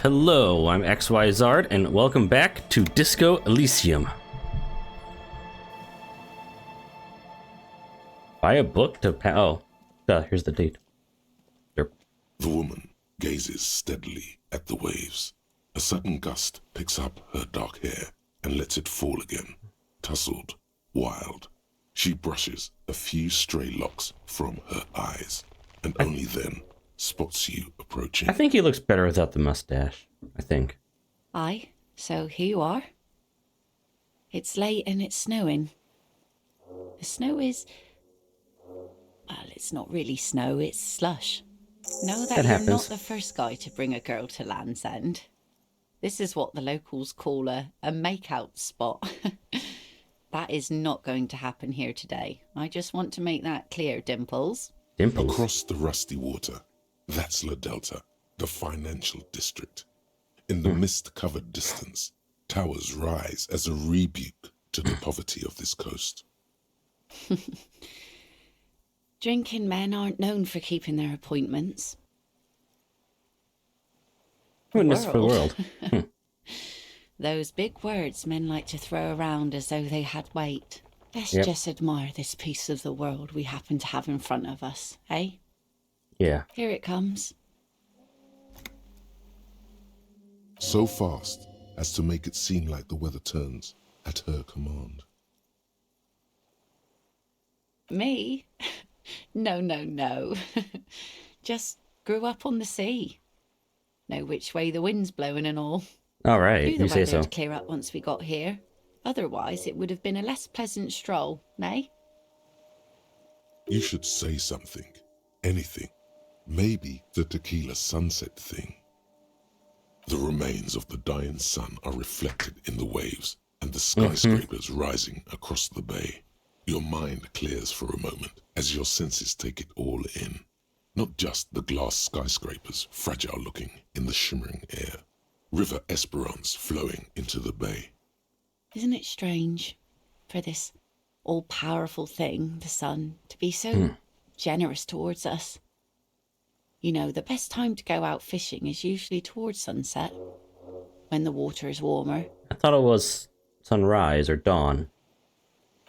Hello, I'm XYZard, and welcome back to Disco Elysium. Buy a book to here's the date. The woman gazes steadily at the waves. A sudden gust picks up her dark hair and lets it fall again, tousled, wild. She brushes a few stray locks from her eyes, and only then spots you approaching. I think he looks better without the mustache. I think. Aye, so here you are. It's late and it's snowing. The snow is... well, it's not really snow, it's slush. Know that you're not the first guy to bring a girl to Land's End. This is what the locals call a make-out spot. That is not going to happen here today. I just want to make that clear, Dimples. Dimples? Across the rusty water, that's La Delta, the financial district. In the mist-covered distance, towers rise as a rebuke to the poverty of this coast. Drinking men aren't known for keeping their appointments. Witness for the world. Those big words men like to throw around as though they had weight. Let's just admire this piece of the world we happen to have in front of us, eh? Yeah. Here it comes. So fast as to make it seem like the weather turns at her command. Me? No. Just grew up on the sea. Know which way the wind's blowing and all. All right, Knew the you say weather'd so. clear up once we got here. Otherwise, it would have been a less pleasant stroll, eh? You should say something. Anything. Maybe the tequila sunset thing. The remains of the dying sun are reflected in the waves and the skyscrapers rising across the bay. Your mind clears for a moment as your senses take it all in. Not just the glass skyscrapers, fragile looking in the shimmering air. River Esperance flowing into the bay. Isn't it strange for this all-powerful thing, the sun, to be so generous towards us? You know, the best time to go out fishing is usually towards sunset, when the water is warmer. I thought it was sunrise or dawn.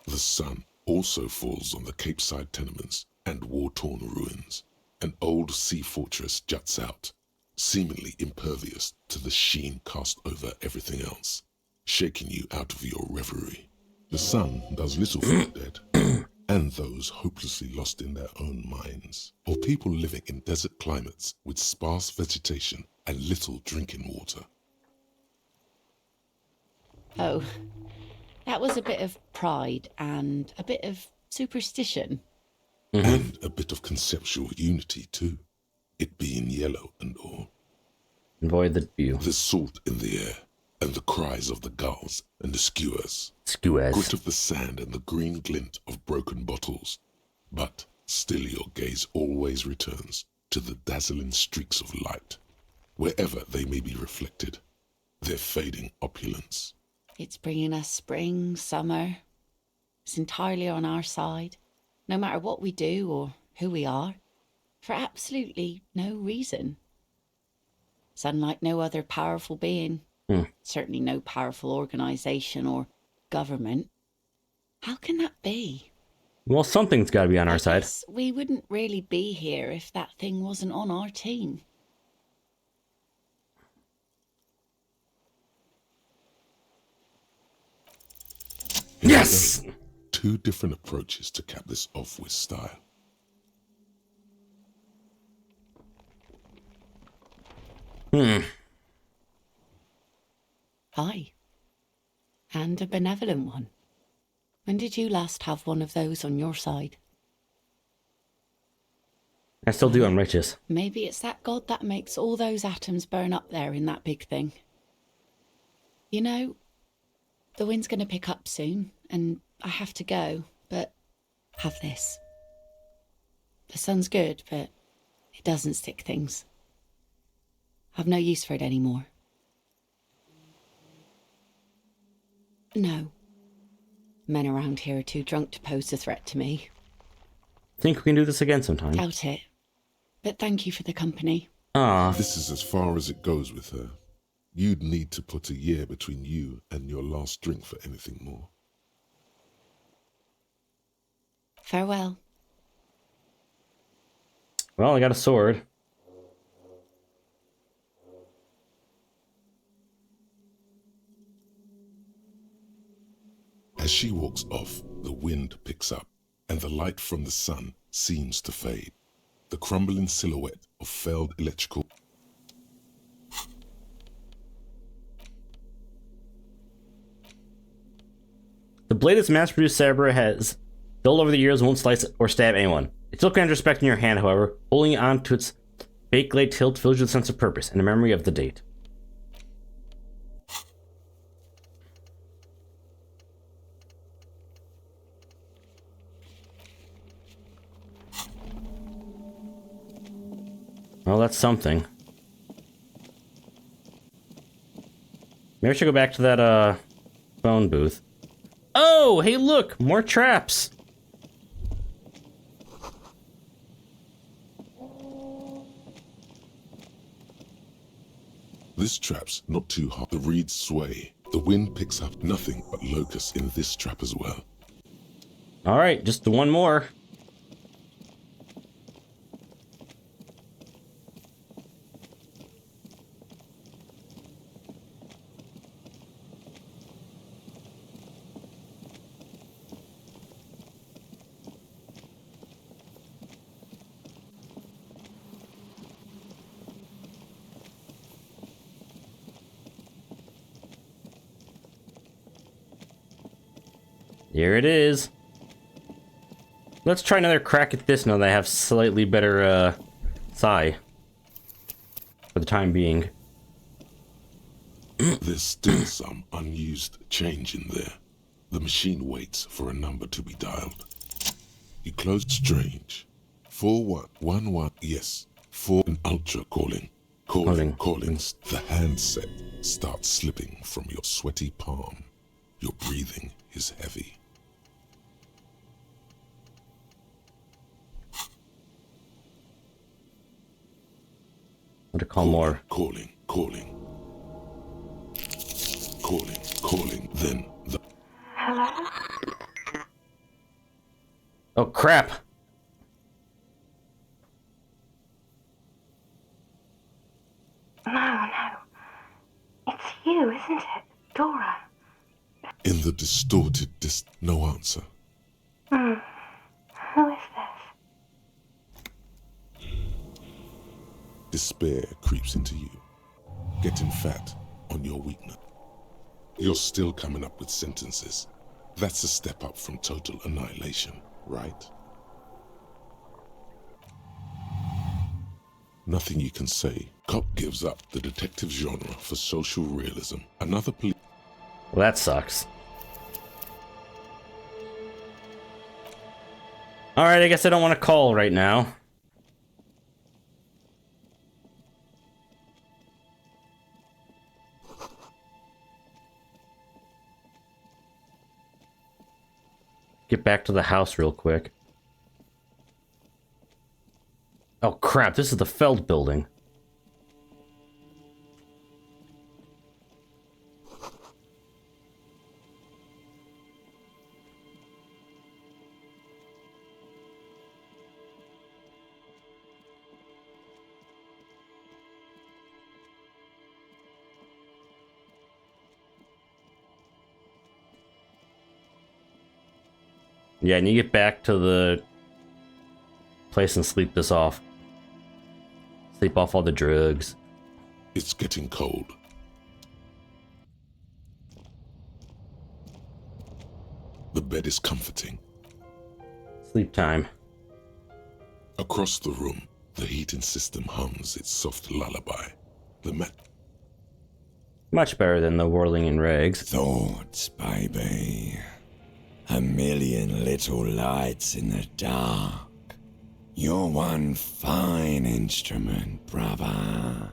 The sun also falls on the Capeside tenements and war-torn ruins. An old sea fortress juts out, seemingly impervious to the sheen cast over everything else, shaking you out of your reverie. The sun does little for the dead, and those hopelessly lost in their own minds, or people living in desert climates with sparse vegetation and little drinking water. Oh, that was a bit of pride and a bit of superstition. And a bit of conceptual unity too, it being yellow and all. Avoid the view. The salt in the air, and the cries of the gulls and the skuas. Skuas. Grit of the sand and the green glint of broken bottles. But still your gaze always returns to the dazzling streaks of light, wherever they may be reflected, their fading opulence. It's bringing us spring, summer. It's entirely on our side, no matter what we do or who we are, for absolutely no reason. It's unlike no other powerful being, certainly no powerful organisation or government. How can that be? Well, something's got to be on our side. We wouldn't really be here if that thing wasn't on our team. Yes! Two different approaches to cap this off with style. Aye. And a benevolent one. When did you last have one of those on your side? I still do, I'm righteous. Maybe it's that god that makes all those atoms burn up there in that big thing. You know, the wind's going to pick up soon, and I have to go, but have this. The sun's good, but it doesn't stick things. I've no use for it anymore. No. Men around here are too drunk to pose a threat to me. Think we can do this again sometime? Doubt it. But thank you for the company. Ah, This is as far as it goes with her. You'd need to put a year between you and your last drink for anything more. Farewell. Well, I got a sword. As she walks off, the wind picks up, and the light from the sun seems to fade. The crumbling silhouette of failed electrical... The blade that's mass-produced saber has dulled over the years, won't slice or stab anyone. It still commands respect in your hand, however. Holding on to its baked blade hilt fills you with a sense of purpose and a memory of the date. Well, that's something. Maybe I should go back to that, phone booth. Oh, hey look! More traps! This trap's not too hot. The reeds sway. The wind picks up nothing but locusts in this trap as well. Alright, just the one more. Here it is. Let's try another crack at this now that I have slightly better, psi. For the time being. There's still some unused change in there. The machine waits for a number to be dialed. You close strange. 4111, yes. 4 an ultra calling. Calling. The handset starts slipping from your sweaty palm. Your breathing is heavy. What to call more? Calling. Then the... Hello? Oh crap! No. It's you, isn't it? Dora. In the distorted no answer. Who is this? Despair creeps into you, getting fat on your weakness. You're still coming up with sentences. That's a step up from total annihilation, right? Nothing you can say. Cop gives up the detective genre for social realism. Another police... Well, that sucks. Alright, I guess I don't want to call right now. Get back to the house real quick. Oh crap, this is the Feld building. Yeah, I need to get back to the place and sleep this off. Sleep off all the drugs. It's getting cold. The bed is comforting. Sleep time. Across the room, the heating system hums its soft lullaby. The mat... Much better than the whirling in rags. Thoughts, baby. A million little lights in the dark. You're one fine instrument, brother.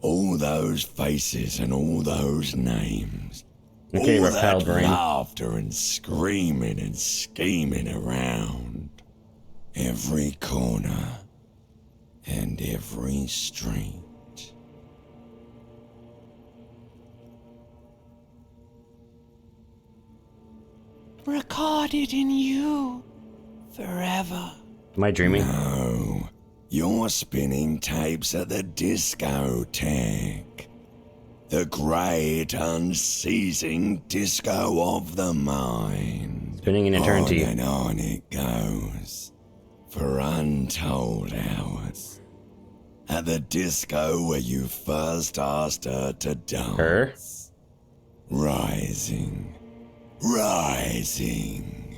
All those faces and all those names. Okay, all repelled that brain. laughter and screaming and scheming around. Every corner and every street. recorded in you forever. Am I dreaming? No, you're spinning tapes at the discotheque. The great unceasing disco of the mind. Spinning in eternity. On and on it goes, for untold hours. At the disco where you first asked her to dance. Her? Rising, rising,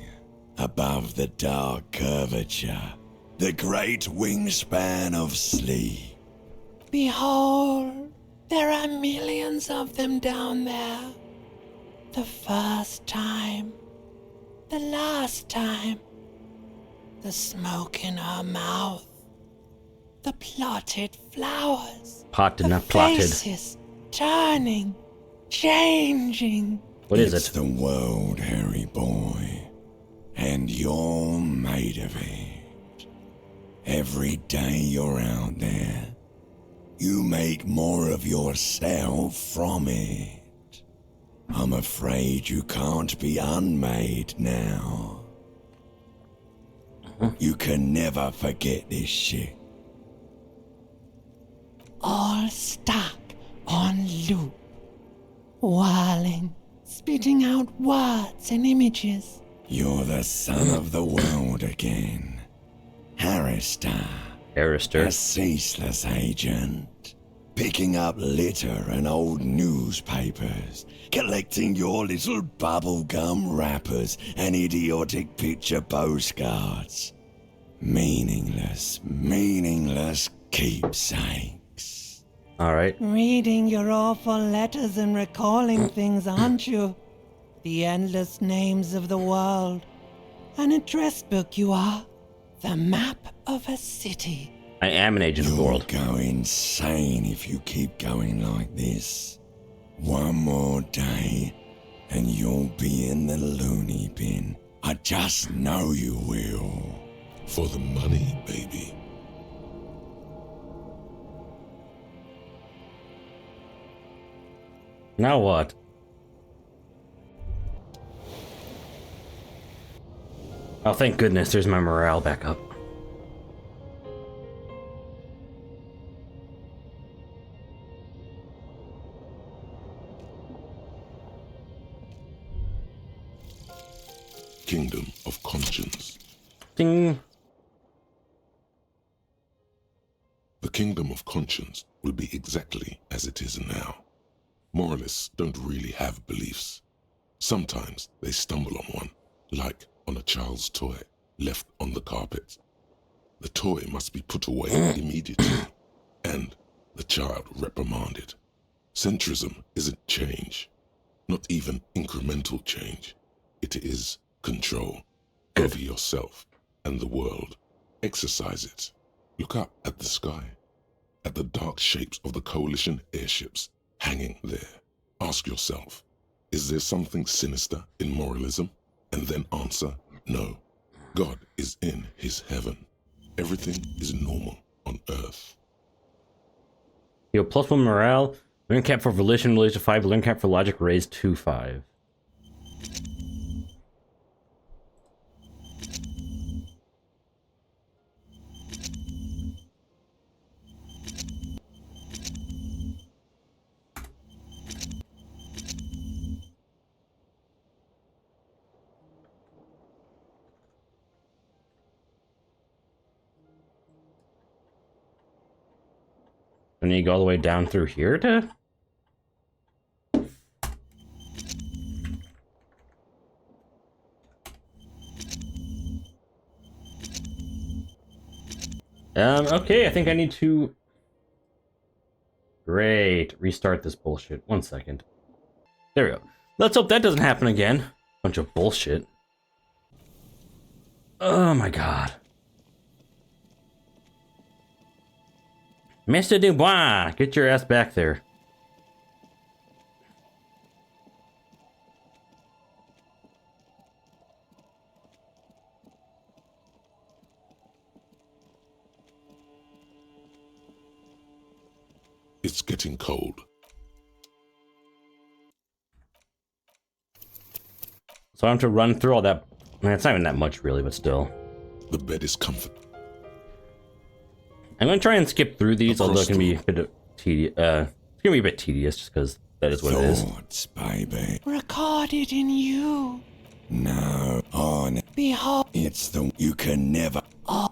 above the dark curvature, the great wingspan of sleep. Behold, there are millions of them down there. The first time, the last time, the smoke in her mouth, the plotted flowers, Potted, the not plotted. faces turning, changing. What is It's it? the world, Harry boy, and you're made of it. Every day you're out there, you make more of yourself from it. I'm afraid you can't be unmade now. You can never forget this shit. All stuck on loop, whirling, spitting out words and images. You're the son of the world again. Harrister. Arister. A ceaseless agent, picking up litter and old newspapers, collecting your little bubblegum wrappers and idiotic picture postcards. Meaningless, meaningless keepsakes. Alright. Reading your awful letters and recalling things, aren't you? The endless names of the world. An address book you are. The map of a city. I am an agent of the You'll world. go insane if you keep going like this. One more day, and you'll be in the loony bin. I just know you will. For the money, baby. Now what? Oh, thank goodness there's my morale back up. Kingdom of Conscience. Ding. The Kingdom of Conscience will be exactly as it is now. Moralists don't really have beliefs. Sometimes they stumble on one, like on a child's toy left on the carpet. The toy must be put away immediately, and the child reprimanded. Centrism isn't change, not even incremental change. It is control over yourself and the world. Exercise it. Look up at the sky, at the dark shapes of the coalition airships hanging there. Ask yourself, is there something sinister in moralism? And then answer, no. God is in his heaven. Everything is normal on earth. Yo, +1 morale. Learn cap for volition raised to 5. Learn cap for logic raised to 5. I need to go all the way down through here to... Okay, I think I need to... Great. Restart this bullshit. 1 second. There we go. Let's hope that doesn't happen again. Bunch of bullshit. Oh my god. Mr. Dubois, get your ass back there. It's getting cold. So I have to run through all that. I mean, it's not even that much, really, but still. The bed is comfort. I'm gonna try and skip through these, although Across it's gonna be a bit tedious. It's gonna be a bit tedious, just because that is what it is. Thoughts, baby. Recorded in you. No, on. Behold, It's the you can never.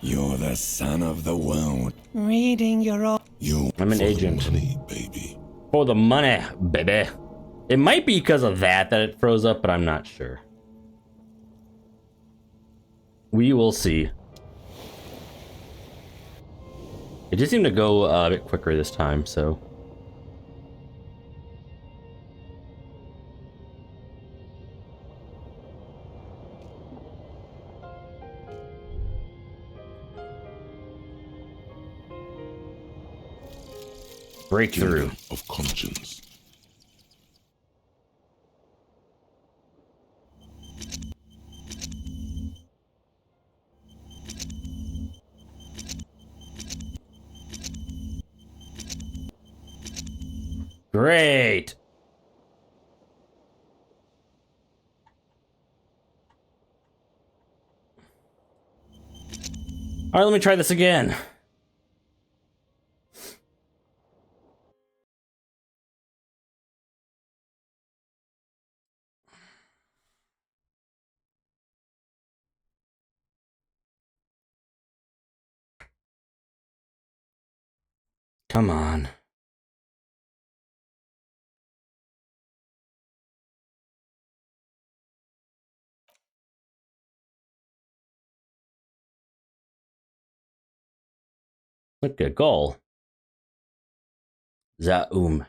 You're the son of the world. reading your own. You I'm an For agent. the money, baby. For the money, baby. It might be because of that it froze up, but I'm not sure. We will see. It just seemed to go a bit quicker this time, so. Breakthrough. Kingdom of conscience. Great. All right, let me try this again. Come on. Look at goal. Zaum.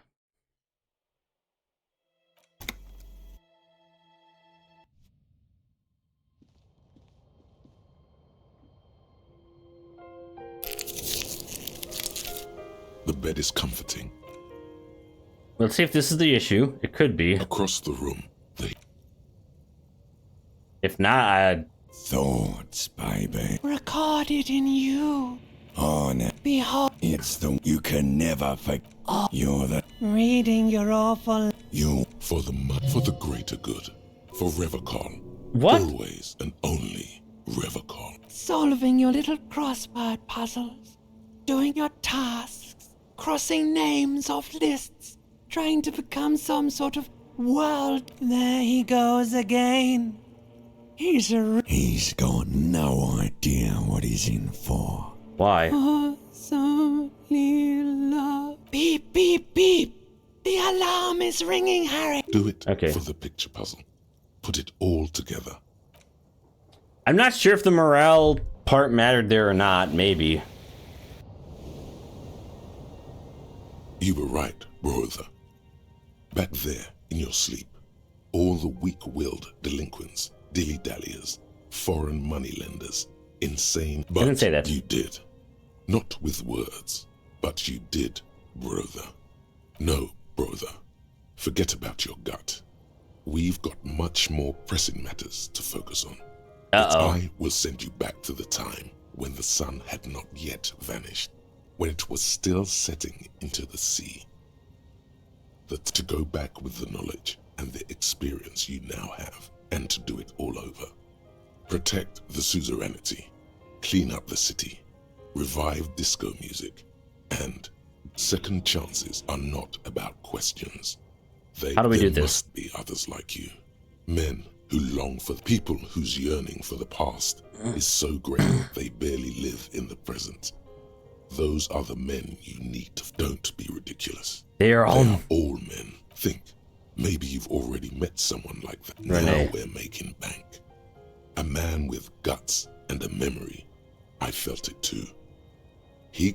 The bed is comforting. Let's see if this is the issue. It could be. Across the room, they If not, I thoughts, baby. Recorded in you. On. Behold, It's the you can never forget. You're the reading your awful. you. for the greater good, for Revacol. What? Always and only Revacol. Solving your little crossword puzzles. Doing your tasks. Crossing names off lists. Trying to become some sort of world. There he goes again. He's a He's got no idea what he's in for. Why? awesome love. Beep, beep, beep. The alarm is ringing, Harry. Do it Okay. for the picture puzzle. Put it all together. I'm not sure if the morale part mattered there or not. Maybe. You were right, brother. Back there, in your sleep, all the weak-willed delinquents, dilly-dalliers, foreign moneylenders, insane... But didn't say that. you did. Not with words, but you did, brother. No, brother. Forget about your gut. We've got much more pressing matters to focus on. But Uh-oh. I will send you back to the time when the sun had not yet vanished, when it was still setting into the sea. To go back with the knowledge and the experience you now have, and to do it all over. Protect the suzerainty, clean up the city, revive disco music, and second chances are not about questions. How do we do there this? must be others like you. Men who long for people whose yearning for the past is so great they barely live in the present. Those are the men you need to... Don't be ridiculous. They are all. They are all men. Think. Maybe you've already met someone like that. Renee. Now we're making bank. A man with guts and a memory. I felt it too.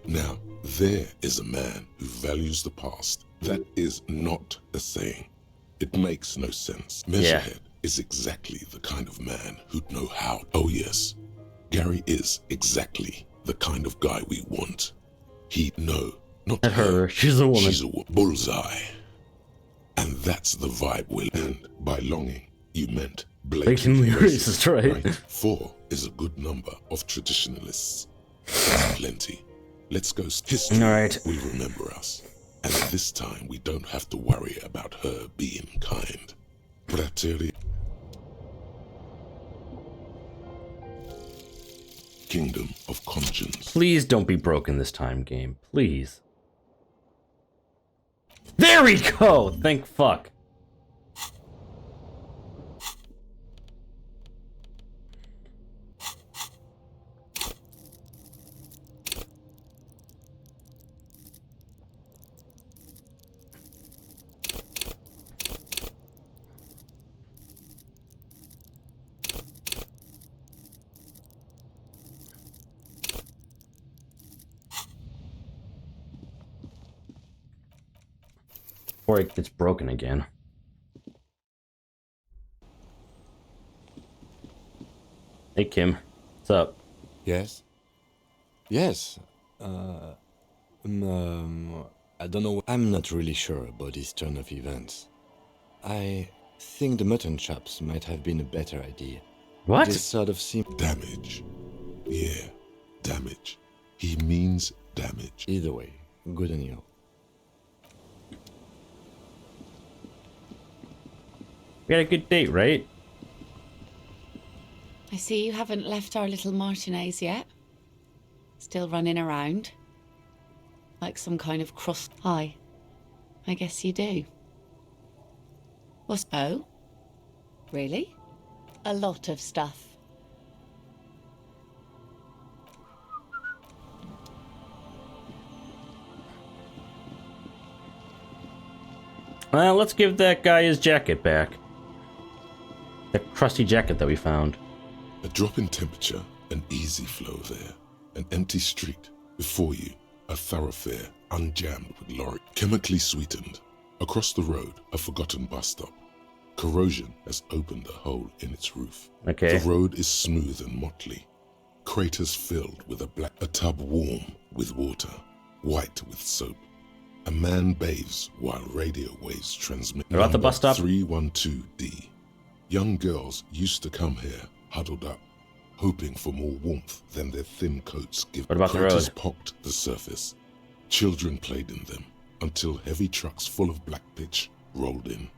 Now, there is a man who values the past. That is not a saying. It makes no sense. Measurehead is exactly the kind of man who'd know how. Oh yes, Gary is exactly the kind of guy we want. Not At her. She's a woman. She's a bullseye. And that's the vibe we'll end. By longing, you meant Blatantly racist, right? 4 is a good number of traditionalists. That's plenty. Let's go. History All right. will remember us. And this time we don't have to worry about her being kind. Fratelli. legends. Please don't be broken this time, game. Please. There we go! Thank fuck. Before it gets broken again. Hey, Kim. What's up? Yes? Yes. I don't know. I'm not really sure about this turn of events. I think the mutton chops might have been a better idea. What? This sort of seems... Damage. Yeah, damage. He means damage. Either way, good on you. We had a good date, right? I see you haven't left our little Martinez yet. Still running around. Like some kind of cross. Hi. I guess you do. What's... Oh? Really? A lot of stuff. Well, let's give that guy his jacket back. The crusty jacket that we found. A drop in temperature, an easy flow there. An empty street. Before you, a thoroughfare unjammed with lorry. Chemically sweetened. Across the road, a forgotten bus stop. Corrosion has opened a hole in its roof. Okay. The road is smooth and motley. Craters filled with a tub warm with water, white with soap. A man bathes while radio waves transmit. What about the bus stop? 312D. Young girls used to come here, huddled up, hoping for more warmth than their thin coats give. What about the Craters road? pocked the surface. Children played in them until heavy trucks full of black pitch rolled in.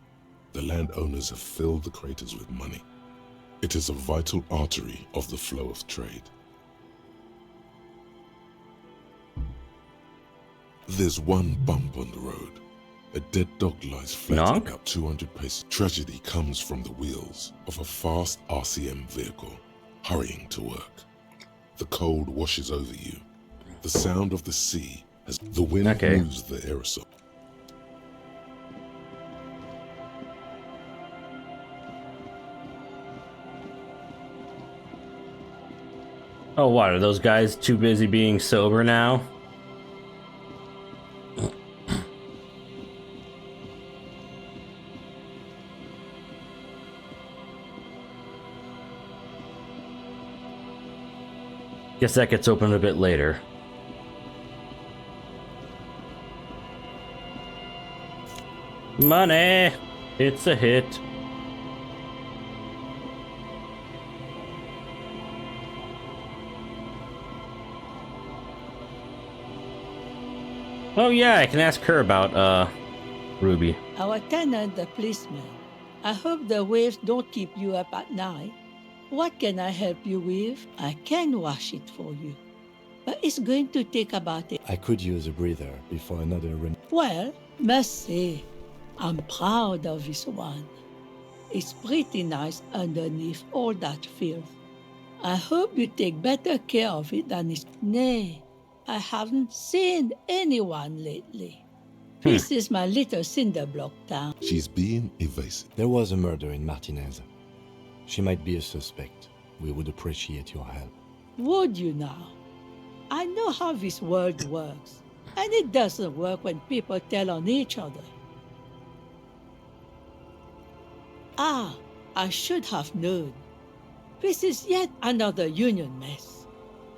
The landowners have filled the craters with money. It is a vital artery of the flow of trade. There's one bump on the road. A dead dog lies flat Knock? about 200 paces. Tragedy comes from the wheels of a fast RCM vehicle hurrying to work. The cold washes over you. The sound of the sea as the wind Okay. moves the aerosol. Oh, what? Are those guys too busy being sober now? Guess that gets opened a bit later. Money! It's a hit. Oh yeah, I can ask her about, Ruby. Our tenant, the policeman. I hope the waves don't keep you up at night. What can I help you with? I can wash it for you. But it's going to take about it. I could use a breather before another Well, must say, I'm proud of this one. It's pretty nice underneath all that filth. I hope you take better care of it than it's... Nay, I haven't seen anyone lately. This is my little cinder block town. She's being evasive. There was a murder in Martinez. She might be a suspect. We would appreciate your help. Would you now? I know how this world works, and it doesn't work when people tell on each other. Ah, I should have known. This is yet another union mess.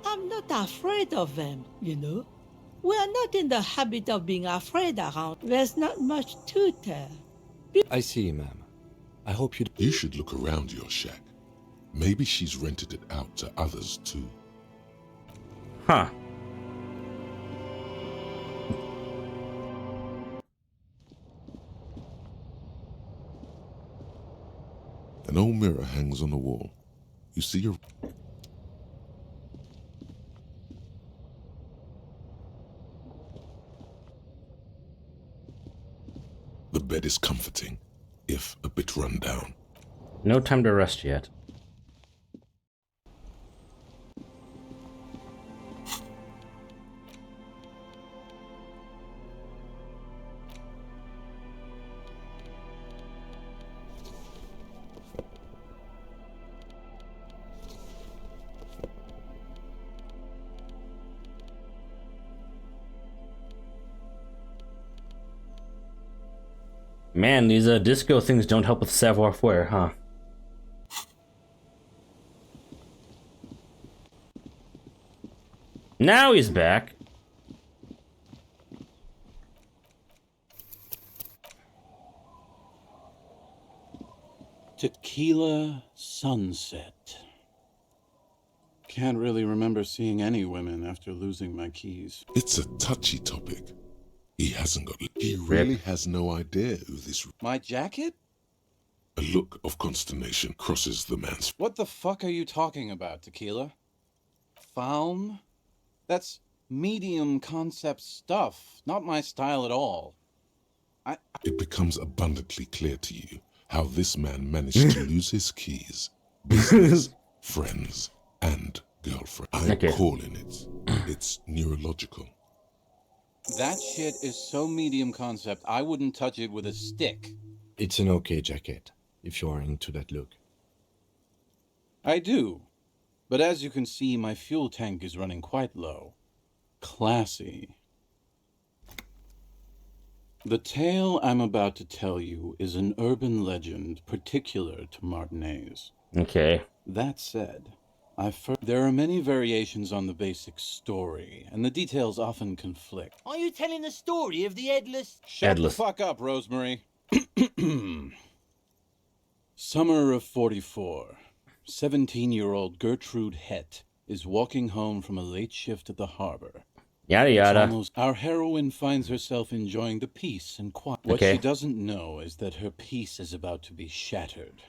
I'm not afraid of them, you know. We are not in the habit of being afraid around. There's not much to tell. I see, ma'am. I hope you... You should look around your shack. Maybe she's rented it out to others too. Huh. An old mirror hangs on the wall. You see your... The bed is comforting, if a bit run down. No time to rest yet. Man, these disco things don't help with savoir-faire, huh? Now he's back. Tequila sunset. Can't really remember seeing any women after losing my keys. It's a touchy topic. He hasn't got... He really has no idea who this... My jacket? A look of consternation crosses the man's... What the fuck are you talking about, Tequila? Faun? That's medium concept stuff, not my style at all. It becomes abundantly clear to you how this man managed to lose his keys, business, friends, and girlfriend. I'm calling it. It's neurological. That shit is so medium concept, I wouldn't touch it with a stick. It's an okay jacket, if you are into that look. I do. But as you can see, my fuel tank is running quite low. Classy. The tale I'm about to tell you is an urban legend particular to Martinez. Okay. That said, there are many variations on the basic story, and the details often conflict. Are you telling the story of the headless... Shut the fuck up, Rosemary. Summer of 44. 17-year-old Gertrude Het is walking home from a late shift at the harbor. Yada yada. Our heroine finds herself enjoying the peace and quiet. What she doesn't know is that her peace is about to be shattered.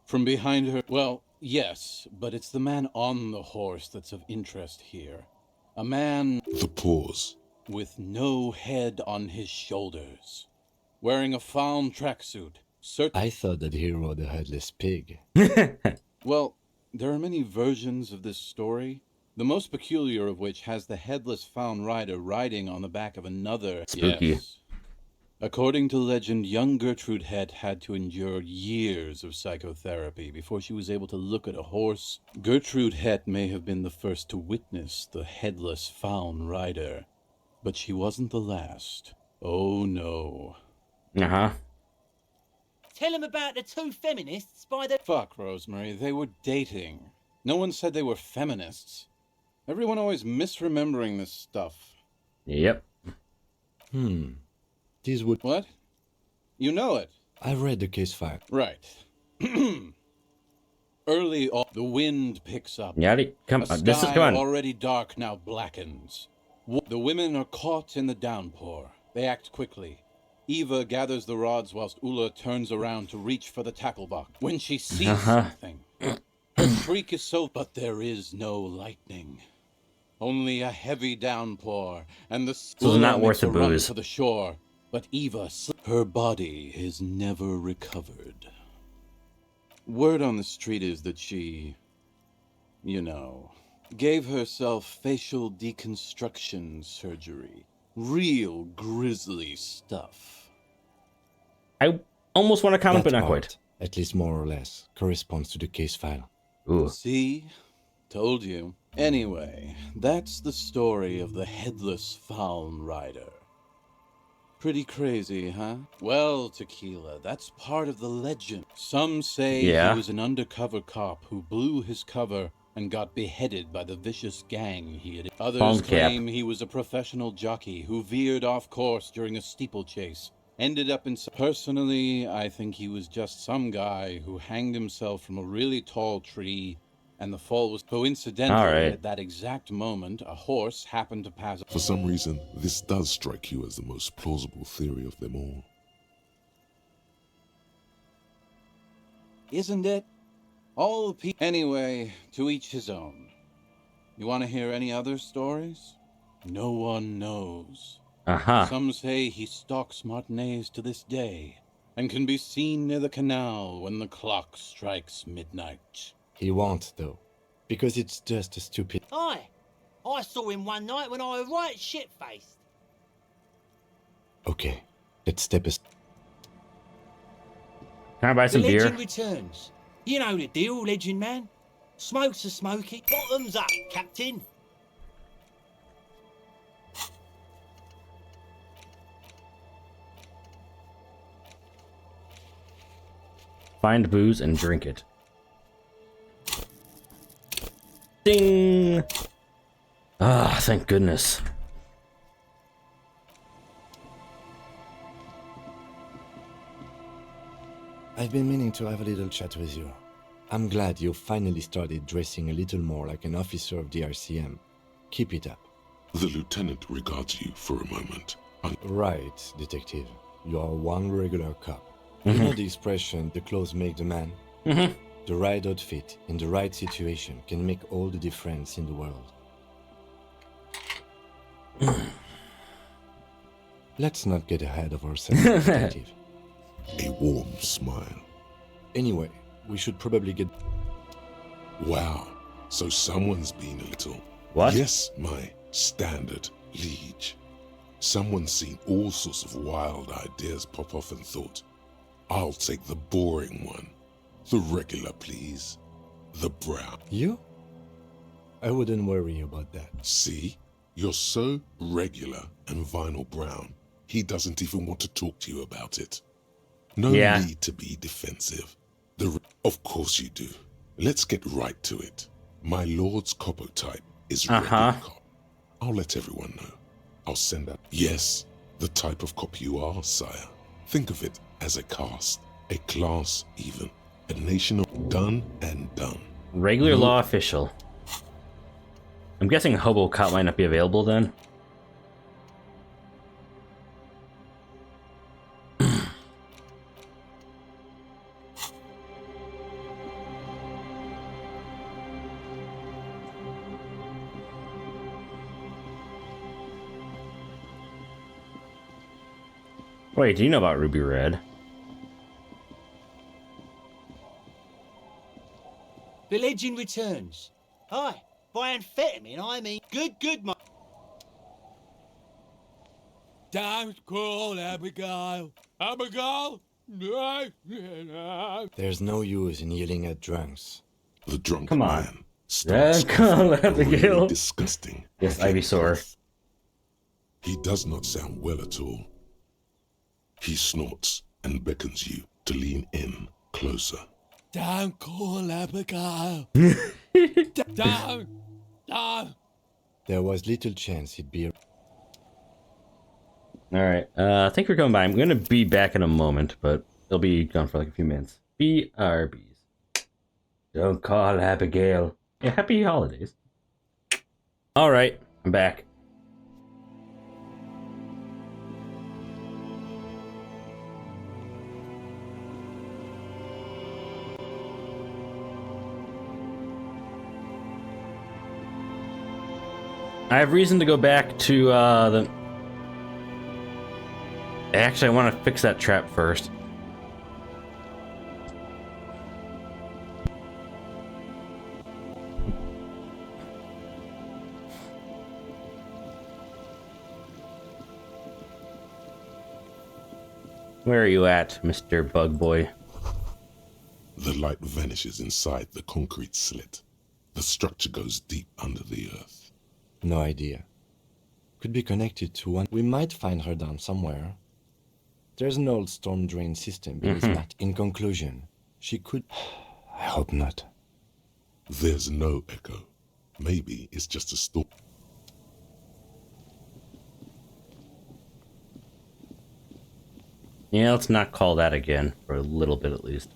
From behind her, well, yes, but it's the man on the horse that's of interest here. A man... The pause. With no head on his shoulders. Wearing a fawn tracksuit. I thought that he rode a headless pig. Well, there are many versions of this story. The most peculiar of which has the headless fawn rider riding on the back of another. Spooky. Yes. According to legend, young Gertrude Het had to endure years of psychotherapy before she was able to look at a horse. Gertrude Het may have been the first to witness the headless fawn rider, but she wasn't the last. Oh no. Uh-huh. Tell him about the two feminists by the... Fuck, Rosemary, they were dating. No one said they were feminists. Everyone always misremembering this stuff. Yep. This would... What? You know it. I read the case file. Right. Early on, the wind picks up. Yada, come on. This is Sky going. already dark now blackens. The women are caught in the downpour. They act quickly. Eva gathers the rods whilst Ula turns around to reach for the tackle box. When she sees something, her shriek is so... But there is no lightning. Only a heavy downpour, and the... So it's not worth the run booze. to the shore. But Eva, her body is never recovered. Word on the street is that she, you know, gave herself facial deconstruction surgery. Real grisly stuff. I almost want to comment, That but not part, quite. at least more or less, corresponds to the case file. Ooh. See? Told you. Anyway, that's the story of the headless fawn rider. Pretty crazy, huh? Well, Tequila, that's part of the legend. Some say he was an undercover cop who blew his cover and got beheaded by the vicious gang he had. Others claim he was a professional jockey who veered off course during a steeplechase. Ended up in... Personally, I think he was just some guy who hanged himself from a really tall tree, and the fall was coincidental. At that exact moment, a horse happened to pass... For some reason, this does strike you as the most plausible theory of them all. Isn't it? All the people... Anyway, to each his own. You want to hear any other stories? No one knows. Uh-huh. Some say he stalks Martinez to this day, and can be seen near the canal when the clock strikes midnight. He won't, though, because it's just a stupid... Aye. I saw him one night when I was right shit-faced. Okay, let's step aside. Can I buy some The beer? legend returns. You know the deal, legend man. Smoke's a smoky. Bottoms up, Captain. Find booze and drink it. Ding! Ah, thank goodness. I've been meaning to have a little chat with you. I'm glad you finally started dressing a little more like an officer of the RCM. Keep it up. The lieutenant regards you for a moment. Right, detective. You are one regular cop. You know the expression, the clothes make the man? The right outfit in the right situation can make all the difference in the world. Let's not get ahead of ourselves, detective. A warm smile. Anyway, we should probably get... Wow, so someone's been a little... What? Yes, my standard liege. Someone's seen all sorts of wild ideas pop off and thought, I'll take the boring one. The regular, please. The brown. You? I wouldn't worry about that. See? You're so regular and vinyl brown, he doesn't even want to talk to you about it. No Yeah. need to be defensive. Of course you do. Let's get right to it. My lord's copo type is regular cop. I'll let everyone know. I'll send out... Yes, the type of cop you are, sire. Think of it as a caste, a class even, a nation of done and done. Regular law official. I'm guessing Hobo Cop might not be available then. Wait, do you know about Ruby Red? The legend returns. Aye. By amphetamine, I mean. Good, my... Don't call Abigail. Abigail? There's no use in yelling at drunks. The drunk Come on. man starts Come on, Abigail. really disgusting. Yes, Ivysaur. He does not sound well at all. He snorts and beckons you to lean in closer. Don't call Abigail. Don't. There was little chance he'd be... Alright, I think we're going by. I'm going to be back in a moment, but it'll be gone for like a few minutes. BRBs. Don't call Abigail. Yeah, happy holidays. Alright, I'm back. I have reason to go back to the... Actually, I want to fix that trap first. Where are you at, Mr. Bug Boy? The light vanishes inside the concrete slit. The structure goes deep under the earth. No idea. Could be connected to one... We might find her down somewhere. There's an old storm drain system, but it's not. In conclusion, she could... I hope not. There's no echo. Maybe it's just a storm. Yeah, let's not call that again, for a little bit at least.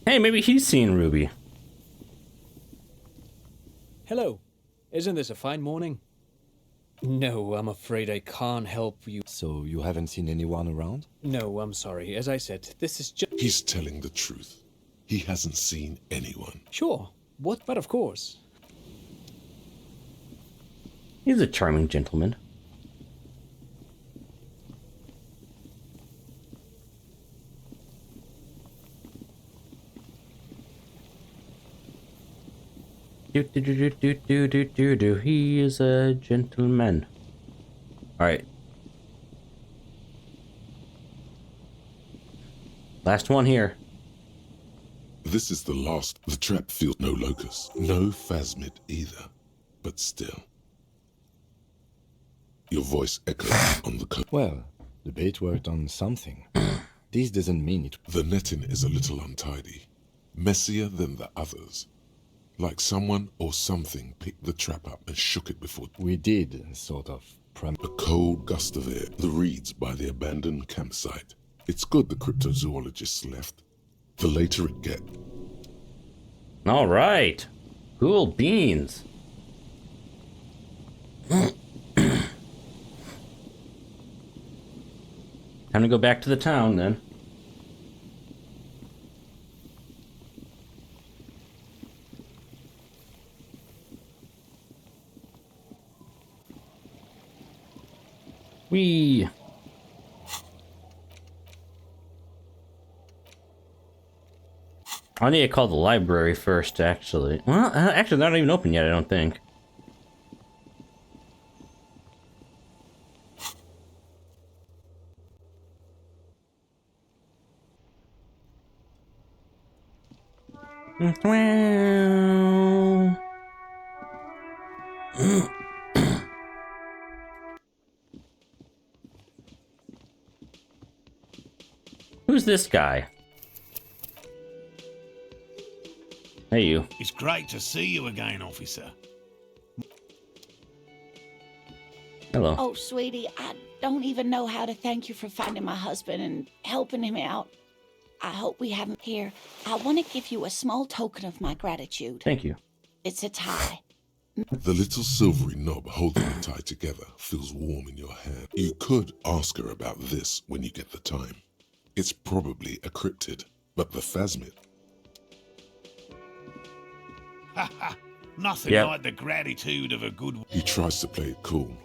Hey, maybe he's seen Ruby. Hello. Isn't this a fine morning? No, I'm afraid I can't help you. So you haven't seen anyone around? No, I'm sorry. As I said, this is just... He's telling the truth. He hasn't seen anyone. Sure. What? But of course. He's a charming gentleman. Do. He is a gentleman. Alright. Last one here. This is the last. The trap feels no locust, no phasmid either. But still. Your voice echoes on the code. Well, the bait worked on something. This doesn't mean it. The netting is a little untidy. Messier than the others. Like someone or something picked the trap up and shook it before. We did, sort of. A cold gust of air, the reeds by the abandoned campsite. It's good the cryptozoologists left. The later it gets. All right. Cool beans. Time to go back to the town then. I need to call the library first, actually. Well, actually, they're not even open yet, I don't think. Who's this guy? Hey, you. It's great to see you again, officer. Hello. Oh, sweetie, I don't even know how to thank you for finding my husband and helping him out. I hope we haven't here. I want to give you a small token of my gratitude. Thank you. It's a tie. The little silvery knob holding the tie together feels warm in your hand. You could ask her about this when you get the time. It's probably a cryptid, but the phasmid. Nothing like the gratitude of a good... He tries to play it cool.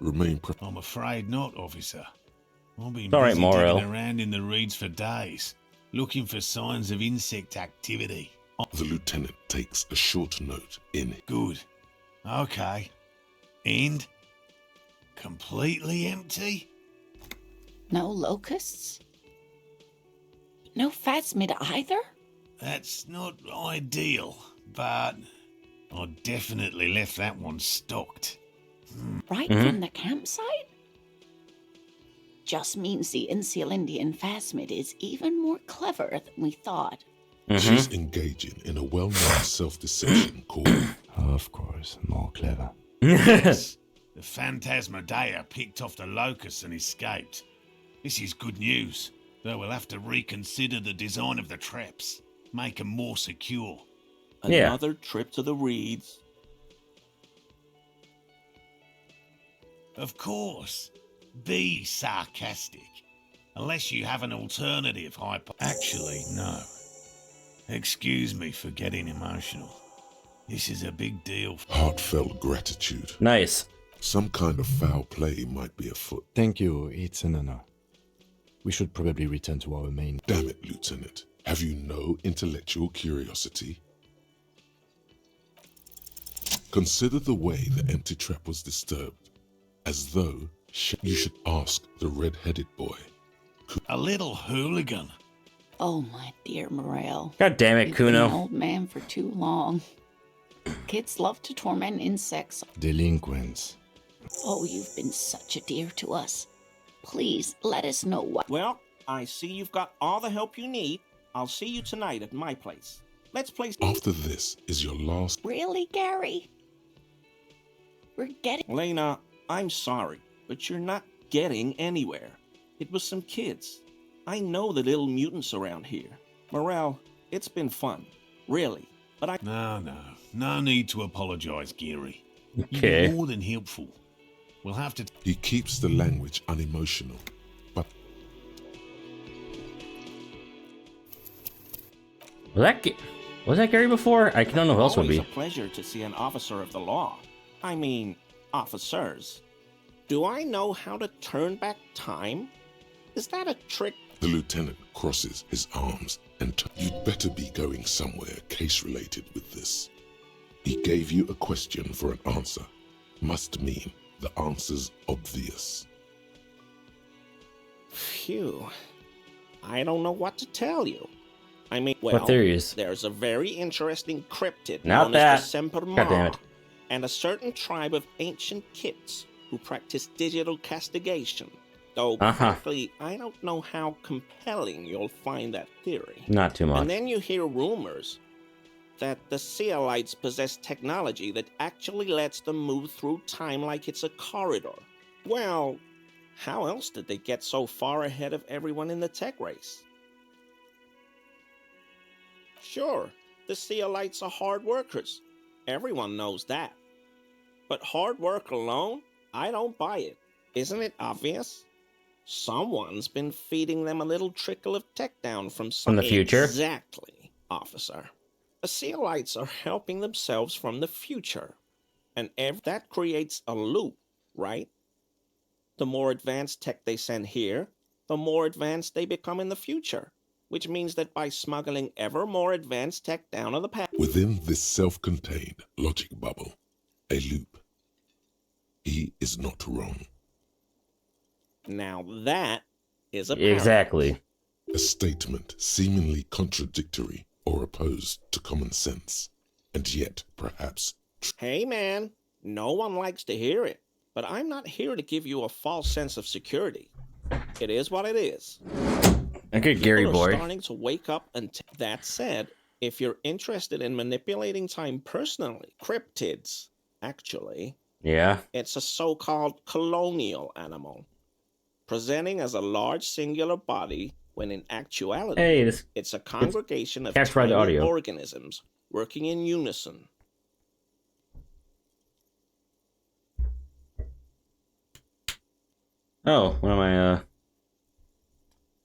Remain I'm afraid not, officer. I've been All right, busy Morel. digging around in the reeds for days, looking for signs of insect activity. The lieutenant takes a short note in. Good. Okay. And? Completely empty? No locusts? No phasmid either? That's not ideal, but I definitely left that one stocked. Right from the campsite? Just means the Insulindian phasmid is even more clever than we thought. She's engaging in a well-known self-deception called... Of course, more clever. Yes, the Phantasmadeia picked off the locusts and escaped. This is good news, though we'll have to reconsider the design of the traps, make them more secure. Another trip to the reeds. Of course. Be sarcastic. Unless you have an alternative Actually, no. Excuse me for getting emotional. This is a big deal. Heartfelt gratitude. Nice. Some kind of foul play might be afoot. Thank you, it's an honor. We should probably return to our main... Damn it, Lieutenant. Have you no intellectual curiosity? Consider the way the empty trap was disturbed, as though you should ask the red-headed boy. A little hooligan. Oh, my dear Morel. God damn it, You've been Kuno. an old man for too long. Kids love to torment insects. Delinquents. Oh, you've been such a dear to us. Please, let us know what... Well, I see you've got all the help you need. I'll see you tonight at my place. Let's play... After this is your last... Really, Gary? We're getting... Lena, I'm sorry, but you're not getting anywhere. It was some kids. I know the little mutants around here. Morel, it's been fun. Really. But I... No need to apologize, Geary. You've Okay. been more than helpful. We'll have to... He keeps the language unemotional, but... Was that Gary before? I don't know who else would Always be. a pleasure to see an officer of the law. I mean, officers. Do I know how to turn back time? Is that a trick? The lieutenant crosses his arms and you'd better be going somewhere case-related with this. He gave you a question for an answer. Must mean the answer's obvious. Phew. I don't know what to tell you. I mean, well, What theories? there's a very interesting cryptid Not known that. as the Semper God damn Ma, it. and a certain tribe of ancient kits who practice digital castigation. Though, frankly, I don't know how compelling you'll find that theory. Not too much. And then you hear rumors that the Seolites possess technology that actually lets them move through time like it's a corridor. Well, how else did they get so far ahead of everyone in the tech race? Sure, the Seolites are hard workers. Everyone knows that. But hard work alone? I don't buy it. Isn't it obvious? Someone's been feeding them a little trickle of tech down from the future? Exactly, officer. The Seolites are helping themselves from the future. And that creates a loop, right? The more advanced tech they send here, the more advanced they become in the future. Which means that by smuggling ever more advanced tech down on the path... Within this self-contained logic bubble, a loop. He is not wrong. Now that is a Exactly. A statement seemingly contradictory or opposed to common sense, and yet perhaps... Hey man, no one likes to hear it, but I'm not here to give you a false sense of security. It is what it is. Okay, Gary People are boy. starting to wake up, and that said, if you're interested in manipulating time personally, cryptids, actually, Yeah. it's a so-called colonial animal, presenting as a large singular body when in actuality, Hey, it's a congregation of Catch by the tiny audio. organisms working in unison. Oh, one of my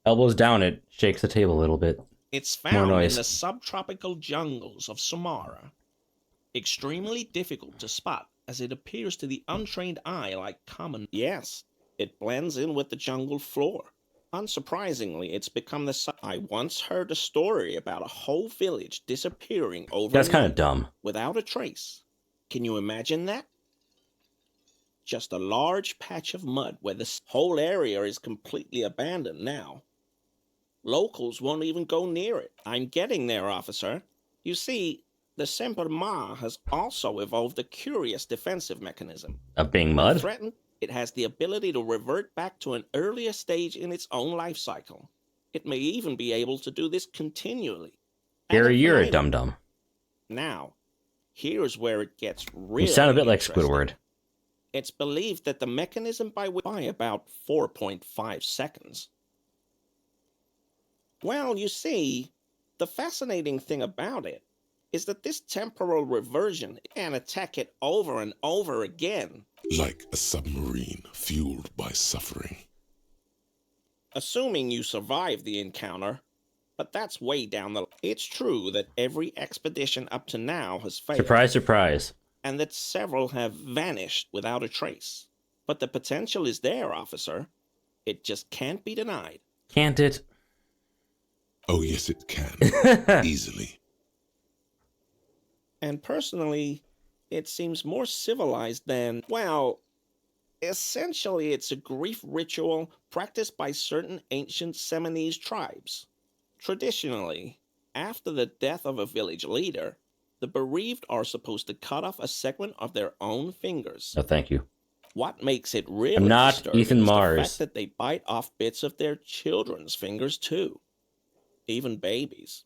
elbows down, it shakes the table a little bit. It's More found in noise. the subtropical jungles of Samara. Extremely difficult to spot, as it appears to the untrained eye like common... Yes, it blends in with the jungle floor. Unsurprisingly, it's become the... I once heard a story about a whole village disappearing overnight. That's kind of dumb. Without a trace. Can you imagine that? Just a large patch of mud where the whole area is completely abandoned now. Locals won't even go near it. I'm getting there, officer. You see, the Semper Ma has also evolved a curious defensive mechanism. Of being When mud? threatened, it has the ability to revert back to an earlier stage in its own life cycle. It may even be able to do this continually. Gary, you're a infinitum. dum-dum. Now, here's where it gets really You sound a bit like interesting. Squidward. It's believed that the mechanism by about 4.5 seconds. Well, you see, the fascinating thing about it is that this temporal reversion can attack it over and over again. Like a submarine fueled by suffering. Assuming you survive the encounter, but that's way down the... It's true that every expedition up to now has failed. Surprise, surprise. And that several have vanished without a trace. But the potential is there, officer. It just can't be denied. Can't it? Oh yes it can. Easily. And personally, it seems more civilized than, well, essentially it's a grief ritual practiced by certain ancient Seminoese tribes. Traditionally, after the death of a village leader, the bereaved are supposed to cut off a segment of their own fingers. No, thank you. What makes it really I'm not disturbing Ethan is the Mars. fact that they bite off bits of their children's fingers too. Even babies.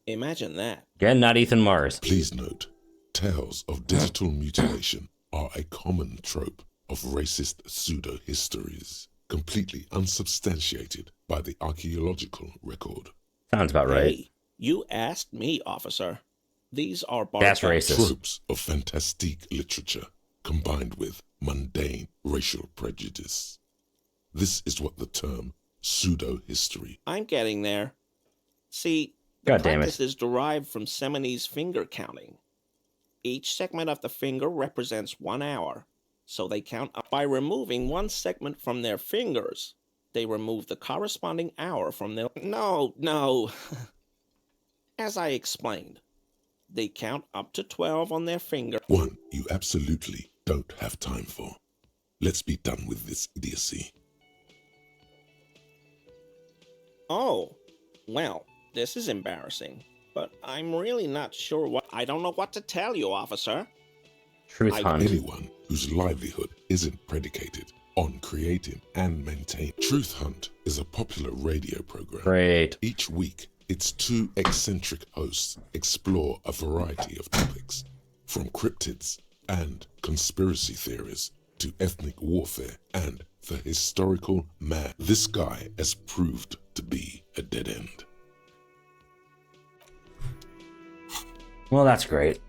Imagine that. Again, not Ethan Mars. Please note, tales of digital mutilation are a common trope of racist pseudo-histories, completely unsubstantiated by the archaeological record. Sounds about right. Hey, you asked me, officer. These are That's racist. Tropes of fantastique literature combined with mundane racial prejudice. This is what the term pseudo-history. I'm getting there. See, the God damn practice it. is derived from Seminoles finger counting. Each segment of the finger represents 1 hour, so they count up by removing one segment from their fingers. They remove the corresponding hour from their... No. As I explained, they count up to 12 on their finger. One you absolutely don't have time for. Let's be done with this idiocy. Oh, well, this is embarrassing, but I'm really not sure what... I don't know what to tell you, officer. Truth hunt. Anyone whose livelihood isn't predicated on creating and maintaining. Truth Hunt is a popular radio program. Great. Each week, its two eccentric hosts explore a variety of topics, from cryptids and conspiracy theories to ethnic warfare and the historical man. This guy has proved to be a dead end. Well, that's great.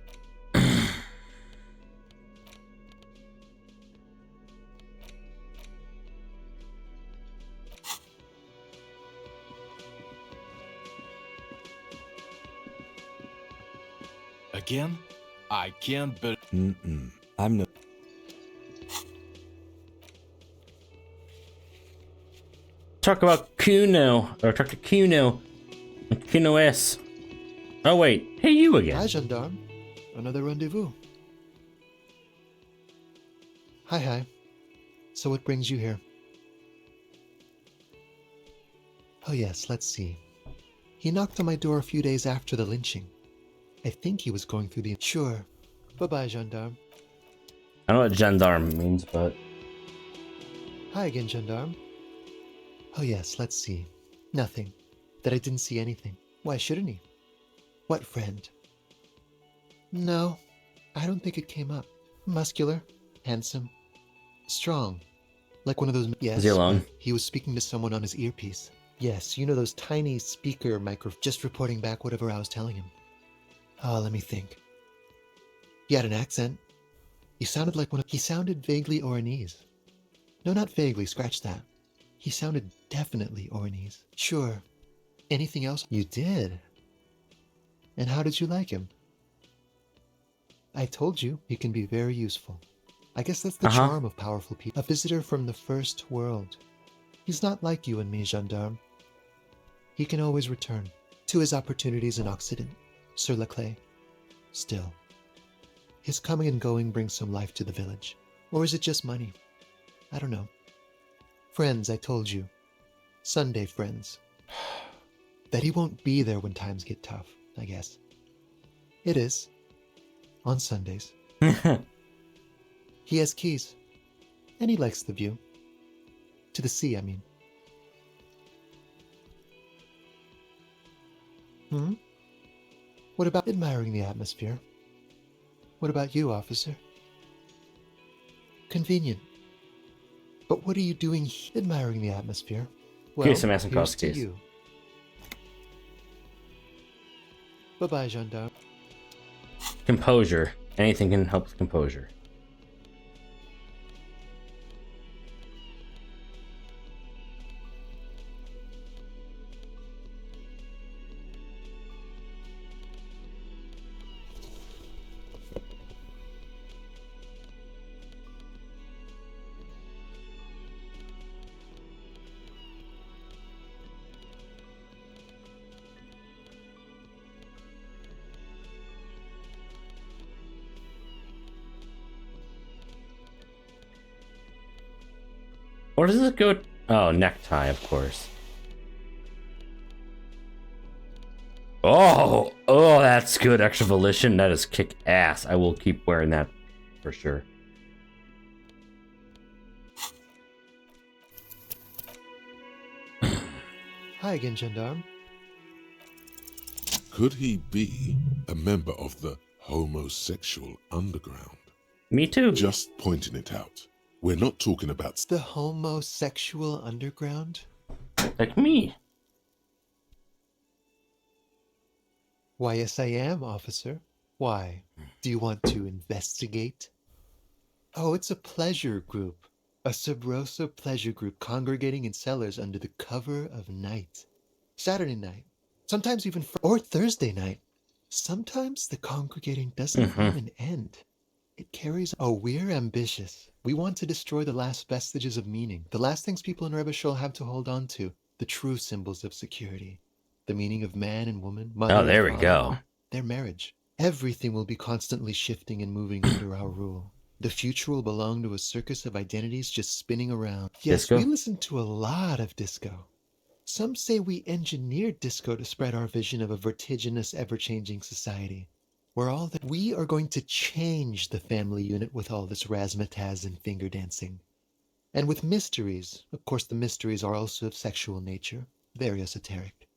Again? I can't but I'm not. Talk about Kuno, or talk to Kuno. Kuno S. Oh wait, hey you again. Hi, gendarme. Another rendezvous. Hi. So what brings you here? Oh yes, let's see. He knocked on my door a few days after the lynching. I think he was going through the... Sure. Bye-bye, gendarme. I don't know what gendarme means, but... Hi again, gendarme. Oh yes, let's see. Nothing. That I didn't see anything. Why shouldn't he? What friend? No, I don't think it came up. Muscular, handsome, strong. Like one of those... Yes, Is he alone? he was speaking to someone on his earpiece. Yes, you know those tiny speaker just reporting back whatever I was telling him. Oh, let me think. He had an accent. He sounded like he sounded vaguely Oranese. No, not vaguely, scratch that. He sounded definitely Oranese. Sure. Anything else? You did. And how did you like him? I told you, he can be very useful. I guess that's the charm of powerful people. A visitor from the first world. He's not like you and me, gendarme. He can always return to his opportunities in Occident, sur la clé. Still, his coming and going brings some life to the village. Or is it just money? I don't know. Friends, I told you. Sunday friends. That he won't be there when times get tough, I guess. It is. On Sundays. He has keys. And he likes the view. To the sea, I mean. What about admiring the atmosphere? What about you, officer? Convenient. But what are you doing admiring the atmosphere? Well, Here's some ass and here's cost to case. you. Bye-bye, gendarme. Composure. Anything can help with composure. Or does it go... Oh, necktie, of course. Oh, that's good. Extra volition. That is kick ass. I will keep wearing that for sure. Hi again, gendarme. Could he be a member of the homosexual underground? Me too. Just pointing it out. We're not talking about The homosexual underground? Like me. Why, yes, I am, officer. Why? Do you want to investigate? Oh, it's a pleasure group. A Sub Rosa pleasure group congregating in cellars under the cover of night. Saturday night. Sometimes even or Thursday night. Sometimes the congregating doesn't even end. It carries. Oh, we're ambitious. We want to destroy the last vestiges of meaning, the last things people in Rebishol have to hold on to, the true symbols of security, the meaning of man and woman, mother Oh, there and we father, go. their marriage. Everything will be constantly shifting and moving under our rule. The future will belong to a circus of identities just spinning around. Yes, Disco? we listen to a lot of disco. Some say we engineered disco to spread our vision of a vertiginous, ever-changing society. Where all that we are going to change the family unit with all this razzmatazz and finger dancing. And with mysteries. Of course, the mysteries are also of sexual nature. Very esoteric.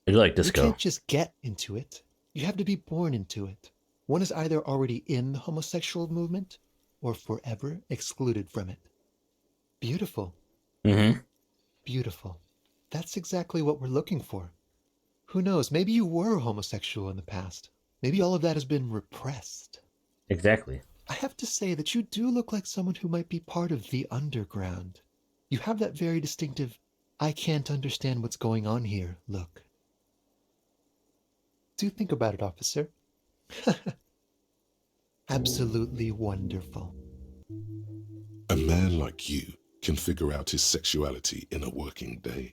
I do like You disco. can't just get into it. You have to be born into it. One is either already in the homosexual movement or forever excluded from it. Beautiful. Mm-hmm. Beautiful. That's exactly what we're looking for. Who knows? Maybe you were homosexual in the past. Maybe all of that has been repressed. Exactly. I have to say that you do look like someone who might be part of the underground. You have that very distinctive, I can't understand what's going on here look. Do think about it, officer. Absolutely wonderful. A man like you can figure out his sexuality in a working day.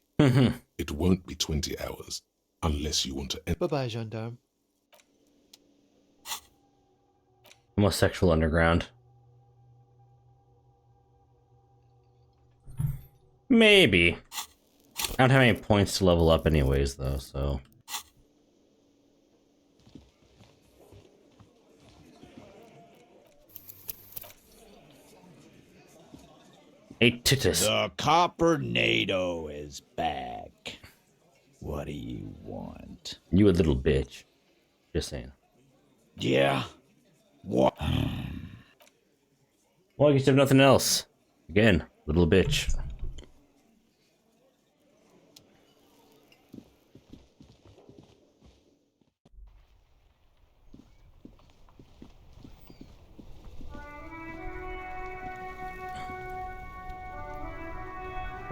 It won't be 20 hours unless you want to. Bye-bye, gendarme. Homosexual underground. Maybe. I don't have any points to level up anyways, though, so... Hey, Titus. The Copper NATO is back. What do you want? You a little bitch. Just saying. Yeah? What? Well, I guess you have nothing else. Again, little bitch.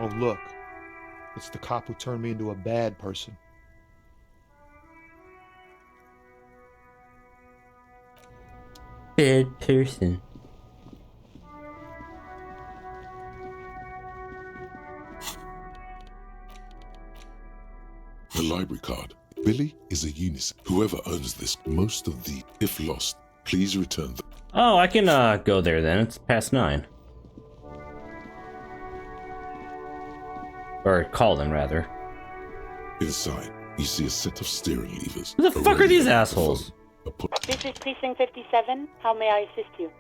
Oh, look. It's the cop who turned me into a bad person. Bad person. The library card. Billy is a unison. Whoever owns this, most of the, if lost, please return them. Oh, I can go there then. It's past 9. Or call them, rather. Inside, you see a set of steering levers. Who the fuck are these assholes? This is Precinct 57. How may I assist you?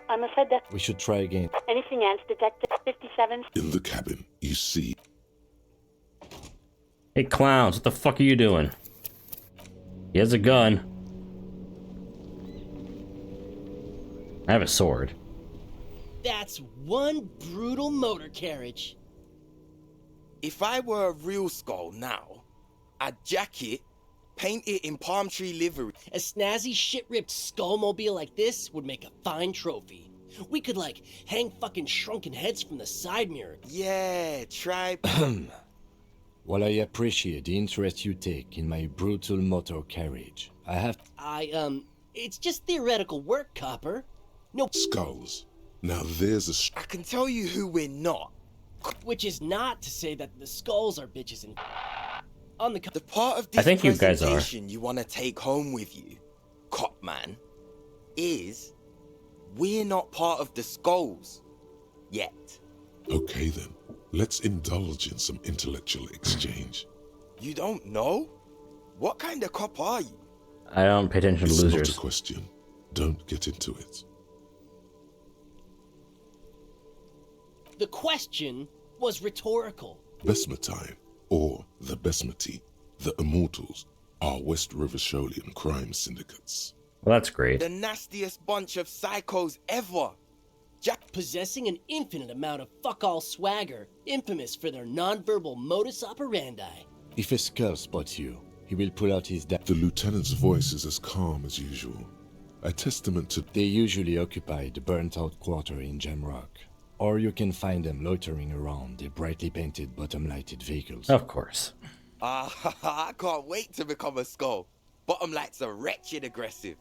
I'm afraid that... We should try again. Anything else, Detective 57? In the cabin, you see... Hey, clowns, what the fuck are you doing? He has a gun. I have a sword. That's one brutal motor carriage. If I were a real skull now, I'd jack it, paint it in palm tree livery. A snazzy shit-ripped skullmobile like this would make a fine trophy. We could, like, hang fucking shrunken heads from the side mirror. Yeah, try... While I appreciate the interest you take in my brutal motor carriage, I have... It's just theoretical work, Copper. No... Skulls. Now there's a... I can tell you who we're not. Which is not to say that the skulls are bitches and... On the... The part of this I think you guys are. presentation you want to take home with you, Cop Man, is... We're not part of the skulls. Yet. Okay then. Let's indulge in some intellectual exchange. You don't know? What kind of cop are you? I don't pay attention to It's losers. not a question. Don't get into it. The question was rhetorical. Besmatine, or the Besmati, the Immortals, are West Rivisholian crime syndicates. Well, that's great. The nastiest bunch of psychos ever. Jack possessing an infinite amount of fuck-all swagger, infamous for their non-verbal modus operandi. If a skull spots you, he will pull out his The lieutenant's voice is as calm as usual. a testament to... They usually occupy the burnt-out quarter in Jamrock, or you can find them loitering around their brightly painted bottom-lighted vehicles. Of course. I can't wait to become a skull. Bottom lights are wretched aggressive.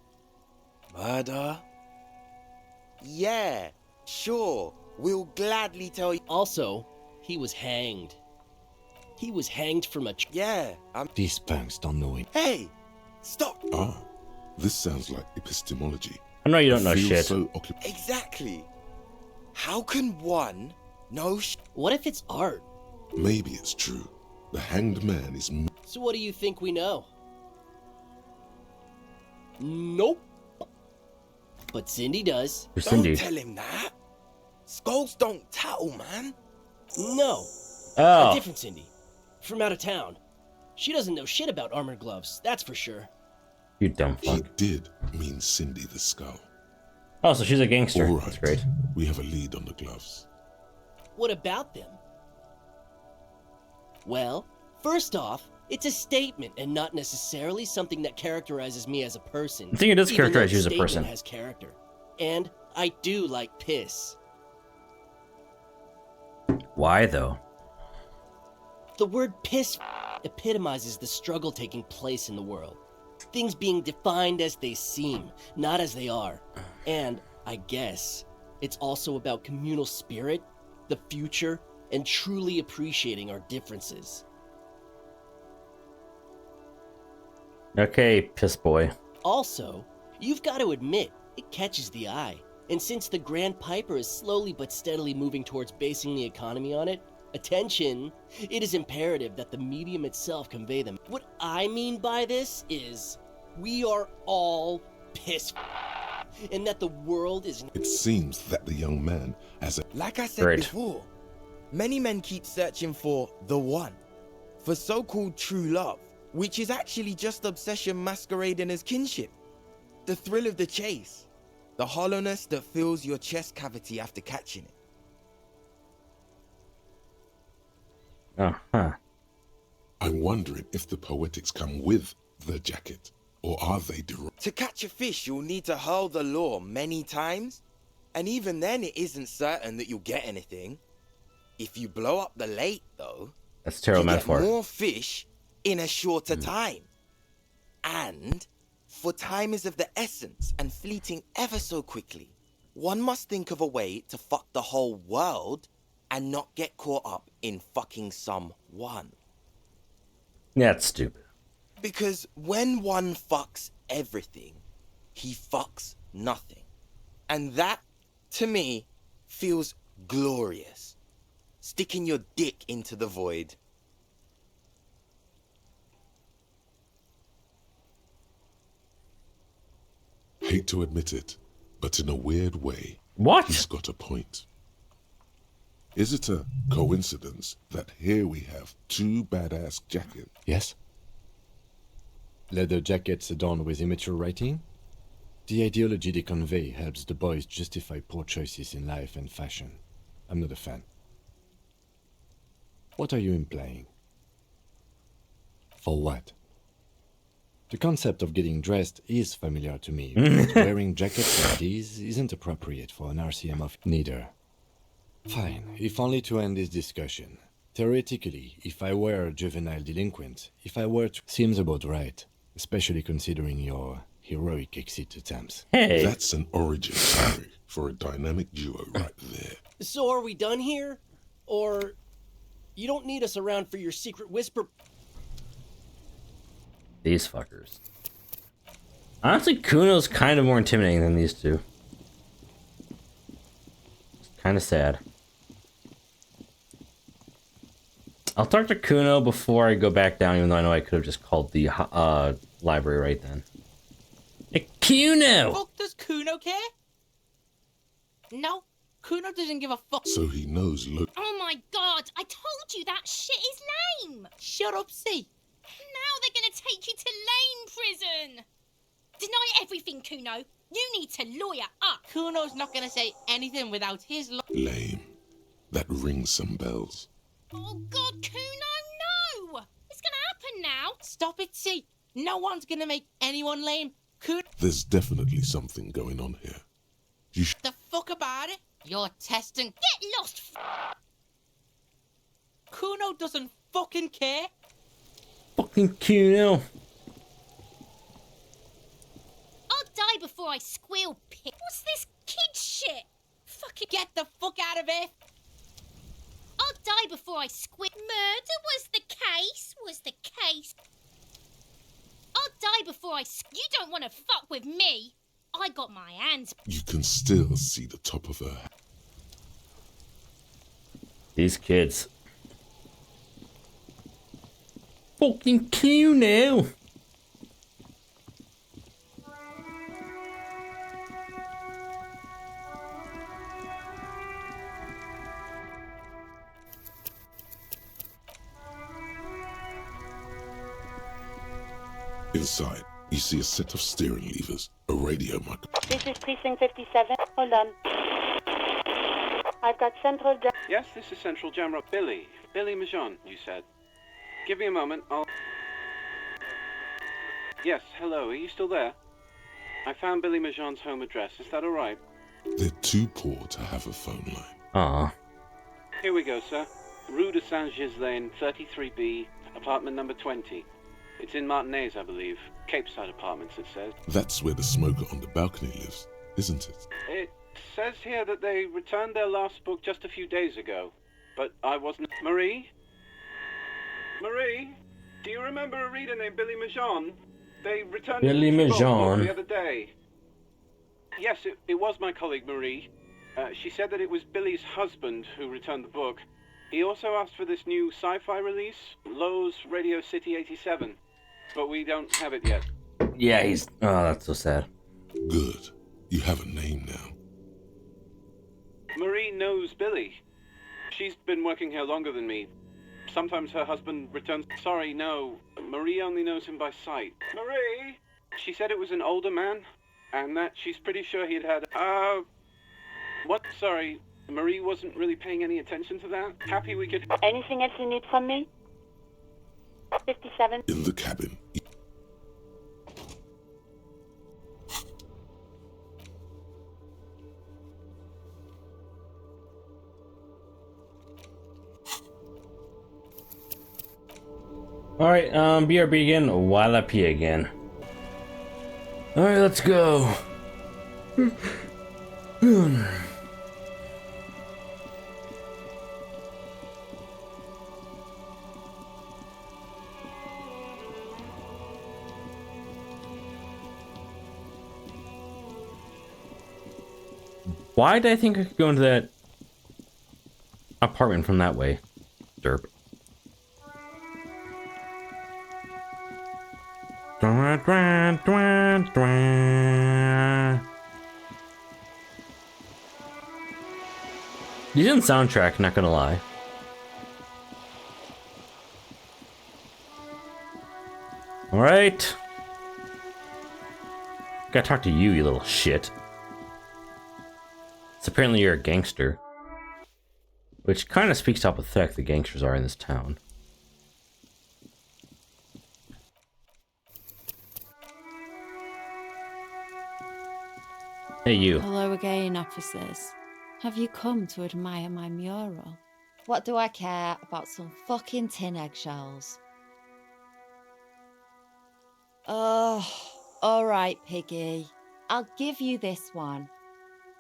Murder? Yeah, sure. We'll gladly tell you. Also, he was hanged. He was hanged from a... Yeah, These punks don't know it. Hey, stop! Ah, this sounds like epistemology. I know you don't know feel shit. So Exactly. How can one know What if it's art? Maybe it's true. The hanged man is... So what do you think we know? Nope. But Cindy does. Who's Cindy? Don't tell him that. Skulls don't tattle, man. No. Oh. A different Cindy. From out of town. She doesn't know shit about armored gloves, that's for sure. You dumb He fuck. did mean Cindy the Skull. Oh, so she's a gangster. All right. That's great. We have a lead on the gloves. What about them? Well, first off, it's a statement and not necessarily something that characterizes me as a person. I think it does even though characterize the you as a statement person. has character. And I do like piss. Why, though? The word piss epitomizes the struggle taking place in the world. Things being defined as they seem, not as they are. And, I guess, it's also about communal spirit, the future, and truly appreciating our differences. Okay, piss boy. Also, you've got to admit, it catches the eye. And since the Grand Piper is slowly but steadily moving towards basing the economy on it, attention, it is imperative that the medium itself convey them. What I mean by this is, we are all pissed, and that the world is... It seems that the young man has a... Like I said before, many men keep searching for the one, for so-called true love, which is actually just obsession masquerading as kinship. The thrill of the chase, the hollowness that fills your chest cavity after catching it. Uh-huh. I'm wondering if the poetics come with the jacket, or are they To catch a fish, you'll need to hurl the lure many times, and even then it isn't certain that you'll get anything. If you blow up the lake, though, That's a terrible you metaphor. get more fish in a shorter time. And, for time is of the essence and fleeting ever so quickly, one must think of a way to fuck the whole world and not get caught up in fucking someone. That's stupid. Because when one fucks everything, he fucks nothing. And that, to me, feels glorious. Sticking your dick into the void. Hate to admit it, but in a weird way, what? He's got a point. Is it a coincidence that here we have two badass jackets? Yes? Leather jackets adorned with immature writing? The ideology they convey helps the boys justify poor choices in life and fashion. I'm not a fan. What are you implying? For what? The concept of getting dressed is familiar to me, but wearing jackets like these isn't appropriate for an RCM of neither. Fine, if only to end this discussion. Theoretically, if I were a juvenile delinquent, if I were to... Seems about right, especially considering your heroic exit attempts. Hey! That's an origin story for a dynamic duo right there. So are we done here? Or... you don't need us around for your secret whisper... These fuckers. Honestly, Kuno's kind of more intimidating than these two. It's kind of sad. I'll talk to Kuno before I go back down, even though I know I could have just called the library right then. Hey, Kuno! Fuck, does Kuno care? No, Kuno doesn't give a fuck. So he knows Oh my god, I told you that shit is lame! Shut up, see. Now they're gonna take you to lame prison! Deny everything, Kuno. You need to lawyer up. Kuno's not gonna say anything without his lame. That rings some bells. Oh god, Kuno, no! It's gonna happen now. Stop it, see. No one's gonna make anyone lame. There's definitely something going on here. You should. The fuck about it? You're testing. Get lost! Kuno doesn't fucking care. Fucking Kuno. I'll die before I squeal, pig. What's this kid shit? Fucking get the fuck out of here. I'll die before I squeal. Murder was the case. I'll die before you don't want to fuck with me. I got my hands. You can still see the top of her. These kids. Fucking Kuno. Inside, you see a set of steering levers, a radio mic. This is Precinct 57. Hold on. I've got Central Jam. Yes, this is Central Jamrock. Billy Majon, you said. Give me a moment, I'll... Yes, hello, are you still there? I found Billy Majon's home address, is that alright? They're too poor to have a phone line. Ah. Here we go, sir. Rue de Saint-Ghislain, 33B, apartment number 20. It's in Martinez, I believe. Capeside Apartments, it says. That's where the smoker on the balcony lives, isn't it? It says here that they returned their last book just a few days ago. But I wasn't... Marie? Marie? Do you remember a reader named Billy Majon? They returned Billy the book Majon. the other day. Yes, it was my colleague, Marie. She said that it was Billy's husband who returned the book. He also asked for this new sci-fi release, Lowe's Radio City 87. But we don't have it yet. Yeah, he's... Oh, that's so sad. Good. You have a name now. Marie knows Billy. She's been working here longer than me. Sometimes her husband returns... Sorry, no. Marie only knows him by sight. Marie! She said it was an older man, and that she's pretty sure he'd had... What? Sorry, Marie wasn't really paying any attention to that. Happy we could... Anything else you need from me? 57. In the cabin. Alright, BRB again, Wallapie again. Alright, let's go. Why did I think I could go into that apartment from that way? Derp. Decent soundtrack, not gonna lie. Alright. Gotta talk to you, you little shit. So apparently you're a gangster. Which kind of speaks to how pathetic the gangsters are in this town. Hey, you. Hello again, officers. Have you come to admire my mural? What do I care about some fucking tin eggshells? Oh, alright, Piggy. I'll give you this one.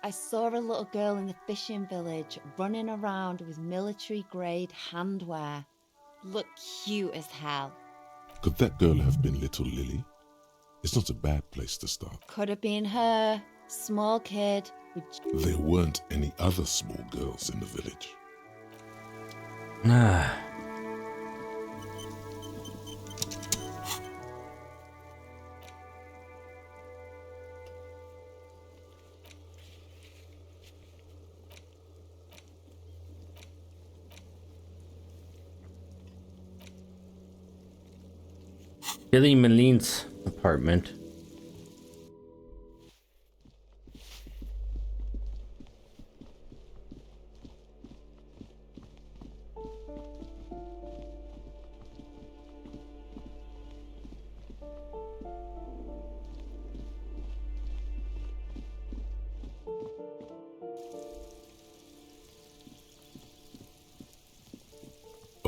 I saw a little girl in the fishing village running around with military-grade handwear. Looked cute as hell. Could that girl have been little Lily? It's not a bad place to start. Could have been her. Small kid. There weren't any other small girls in the village. Ah. Billy Maline's apartment.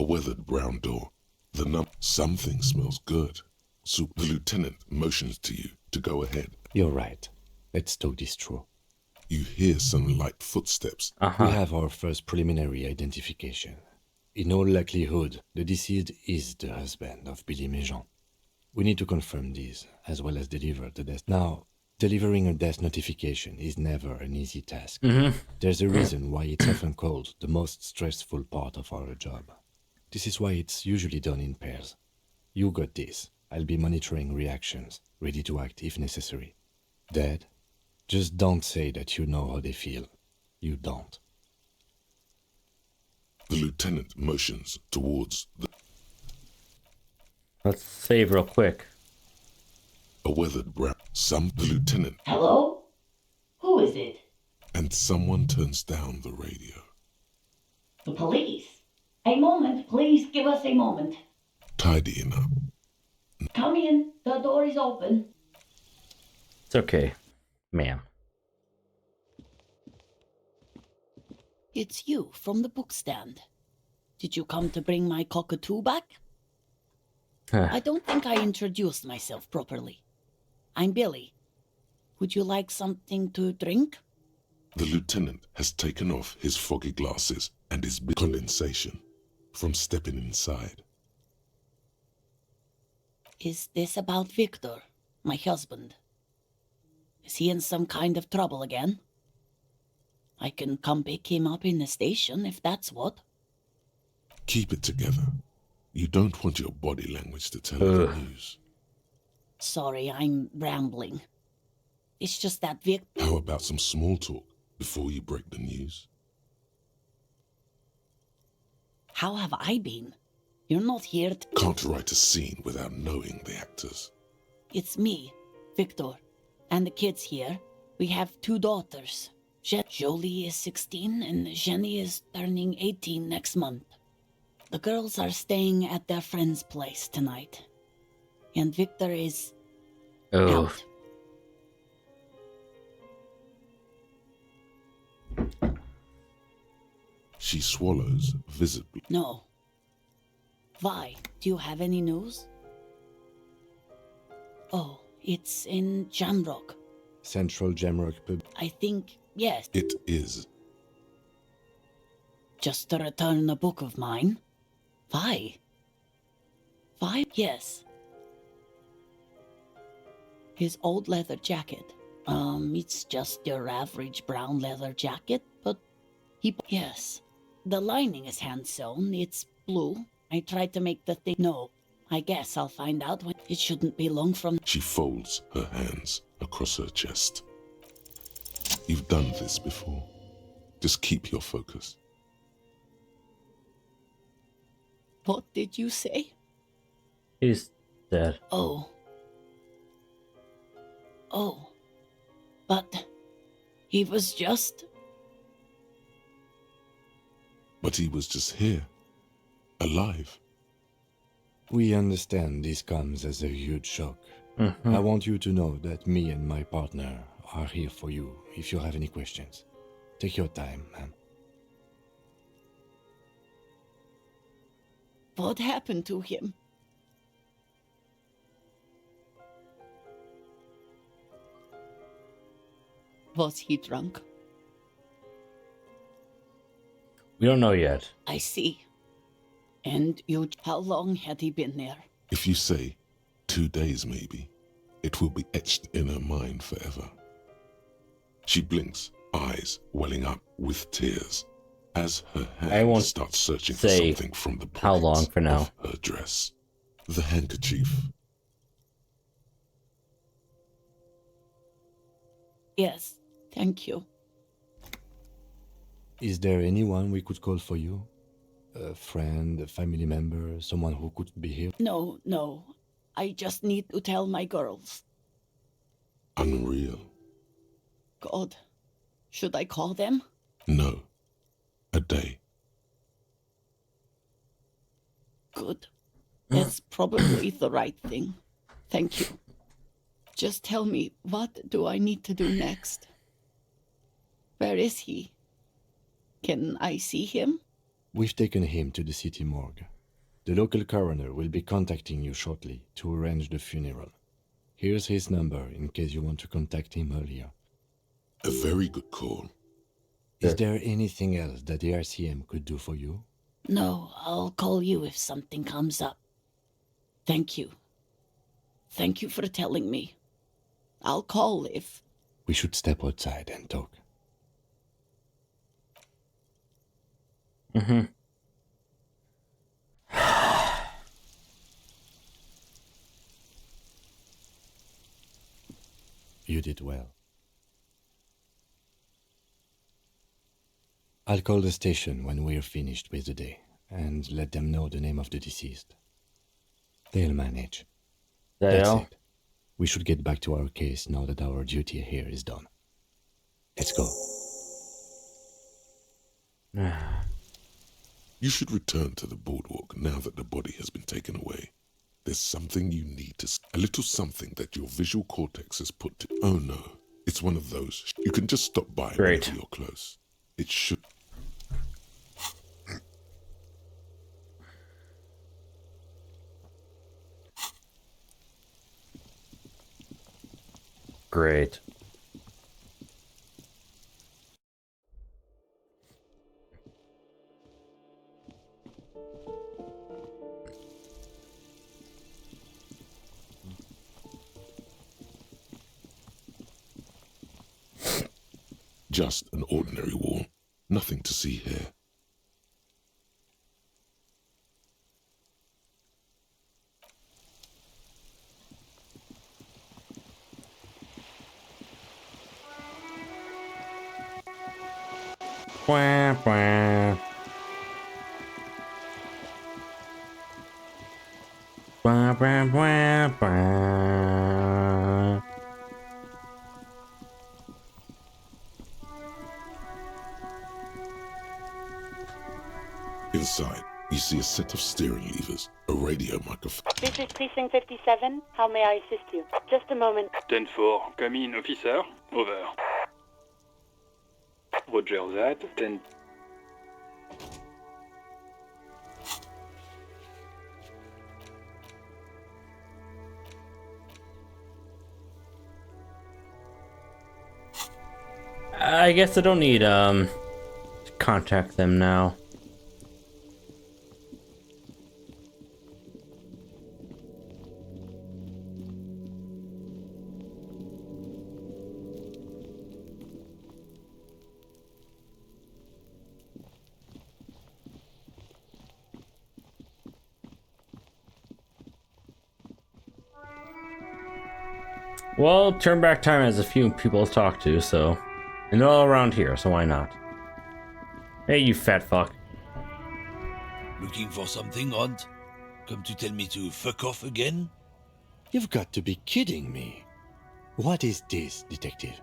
A weathered brown door. Something smells good. So the lieutenant motions to you to go ahead. You're right. Let's talk this through. You hear some light footsteps. We have our first preliminary identification. In all likelihood, the deceased is the husband of Billy Méjean. We need to confirm this, as well as deliver the death. Now, delivering a death notification is never an easy task. There's a reason why it's often called the most stressful part of our job. This is why it's usually done in pairs. You got this. I'll be monitoring reactions, ready to act if necessary. Dad, just don't say that you know how they feel. You don't. The lieutenant motions towards the... Let's save real quick. A weathered brown... The lieutenant... Hello? Who is it? And someone turns down the radio. The police. A moment, please give us a moment. Tidying up. Come in, the door is open. It's okay, ma'am. It's you from the book stand. Did you come to bring my cockatoo back? I don't think I introduced myself properly. I'm Billy. Would you like something to drink? The lieutenant has taken off his foggy glasses and his condensation from stepping inside. Is this about Victor, my husband? Is he in some kind of trouble again? I can come pick him up in the station if that's what. Keep it together. You don't want your body language to tell the news. Sorry, I'm rambling. It's just that Victor... How about some small talk before you break the news? How have I been? You're not here to... Can't write a scene without knowing the actors. It's me, Victor, and the kids here. We have 2 daughters. Jolie is 16 and Jenny is turning 18 next month. The girls are staying at their friend's place tonight. And Victor is... out. She swallows visibly. No. Vi, do you have any news? Oh, it's in Jamrock. Central Jamrock Pub. I think, yes. It is. Just to return a book of mine. Vi? Vi? Yes. His old leather jacket. It's just your average brown leather jacket, but he... Yes. The lining is hand-sewn. It's blue. I tried to make the thing... No. I guess I'll find out when... It shouldn't be long from... She folds her hands across her chest. You've done this before. Just keep your focus. What did you say? He's dead. Oh. Oh. But... he was just... But he was just here. Alive. We understand this comes as a huge shock. I want you to know that me and my partner are here for you if you have any questions. Take your time, ma'am. What happened to him? Was he drunk? We don't know yet. I see. And how long had he been there? If you say 2 days maybe, it will be etched in her mind forever. She blinks, eyes welling up with tears, as her hand starts searching for something from the pockets how long for now. of her dress. The handkerchief. Yes, thank you. Is there anyone we could call for you? A friend, a family member, someone who could be here? No. I just need to tell my girls. Unreal. God, should I call them? No. A day. Good. That's probably the right thing. Thank you. Just tell me, what do I need to do next? Where is he? Can I see him? We've taken him to the city morgue. The local coroner will be contacting you shortly to arrange the funeral. Here's his number in case you want to contact him earlier. A very good call. Is there anything else that the RCM could do for you? No, I'll call you if something comes up. Thank you. Thank you for telling me. I'll call if... We should step outside and talk. Mm-hmm. You did well. I'll call the station when we're finished with the day and let them know the name of the deceased. They'll manage. That's it. We should get back to our case now that our duty here is done. Let's go. You should return to the boardwalk now that the body has been taken away. There's something you need to... A little something that your visual cortex has put to... Oh no, it's one of those. You can just stop by whenever you're close. It should... Great. Just an ordinary wall. Nothing to see here. Wah, wah. Wah, wah, wah, wah. Inside, you see a set of steering levers, a radio microphone. This is Precinct 57. How may I assist you? Just a moment. 10-4, come in, officer. Over. Roger that. 10... I guess I don't need to contact them now. Well, turn back time has a few people to talk to, so... And they're all around here, so why not? Hey, you fat fuck. Looking for something, Hunt? Come to tell me to fuck off again? You've got to be kidding me. What is this, detective?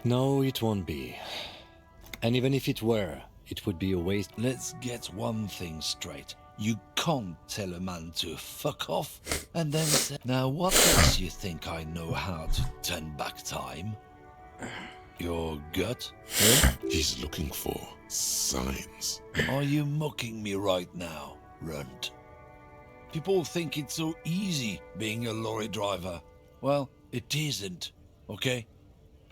No, it won't be. And even if it were, it would be a waste. Let's get one thing straight. You can't tell a man to fuck off and then say, now what makes you think I know how to turn back time? Your gut? He's looking for signs. Are you mocking me right now, Runt? People think it's so easy being a lorry driver. Well, it isn't, okay?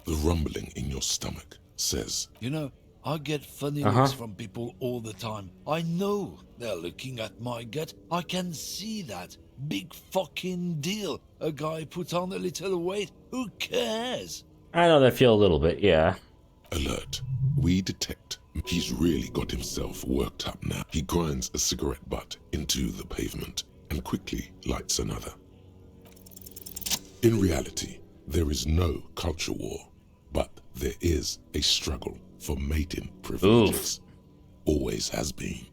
The rumbling in your stomach says... You know, I get funny looks from people all the time. I know they're looking at my gut. I can see that. Big fucking deal. A guy put on a little weight. Who cares? I know that feel a little bit, yeah. Alert. We detect. He's really got himself worked up now. He grinds a cigarette butt into the pavement and quickly lights another. In reality, there is no culture war, but there is a struggle for mating privileges. Always has been.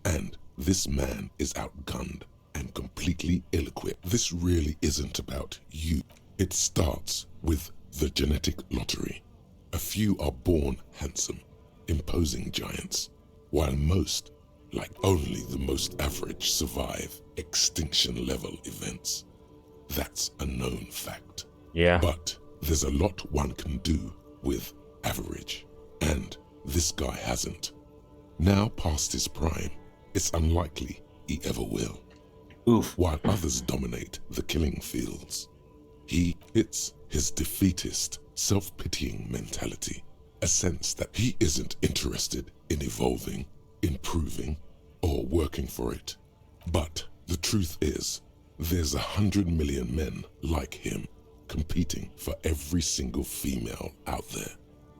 And this man is outgunned and completely ill-equipped. This really isn't about you. It starts with the genetic lottery. A few are born handsome, imposing giants, while most, like only the most average, survive extinction-level events. That's a known fact. Yeah. But there's a lot one can do with average. And this guy hasn't. Now past his prime, it's unlikely he ever will. Oof. While others dominate the killing fields, it's his defeatist, self-pitying mentality, a sense that he isn't interested in evolving, improving, or working for it. But the truth is, there's 100 million men like him competing for every single female out there.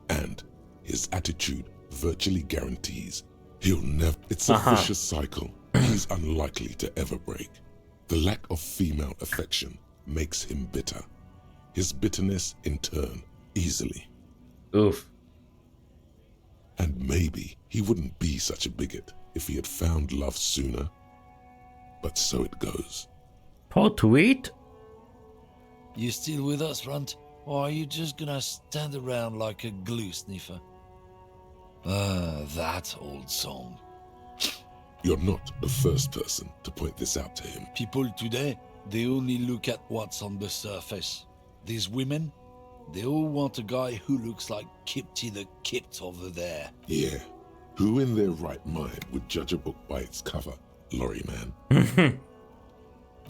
And his attitude virtually guarantees he'll never... It's a vicious cycle he's unlikely to ever break. The lack of female affection makes him bitter. His bitterness, in turn, easily. Oof. And maybe he wouldn't be such a bigot if he had found love sooner. But so it goes. Paul tweet? You still with us, Runt? Or are you just gonna stand around like a glue sniffer? That old song. You're not the first person to point this out to him. People today, they only look at what's on the surface. These women, they all want a guy who looks like Kipty the Kipt over there. Yeah. Who in their right mind would judge a book by its cover, lorry man?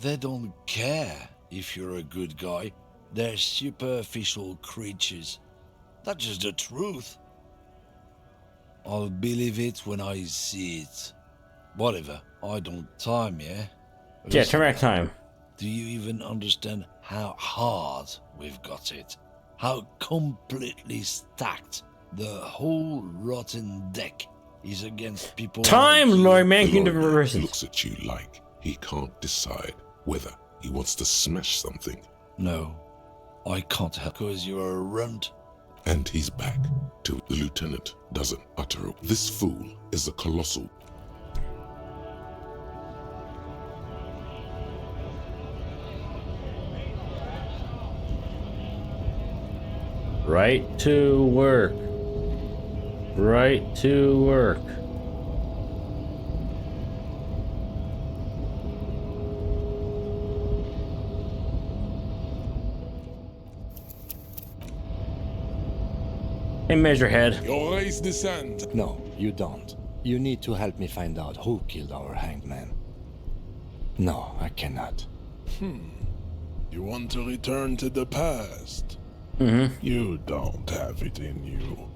They don't care if you're a good guy. They're superficial creatures. That's just the truth. I'll believe it when I see it. Whatever, I don't time, yeah? Yeah, turn back time. Do you even understand how hard we've got it? How completely stacked the whole rotten deck is against people. Time, like lorry man, The can lorry man looks at you like he can't decide whether he wants to smash something. No, I can't help because you're a runt. And he's back to it. The lieutenant doesn't utter a... This fool is a colossal... Right to work. Right to work. Hey, Measurehead. You raise the sand. No, you don't. You need to help me find out who killed our hanged man. No, I cannot. You want to return to the past? You don't have it in you.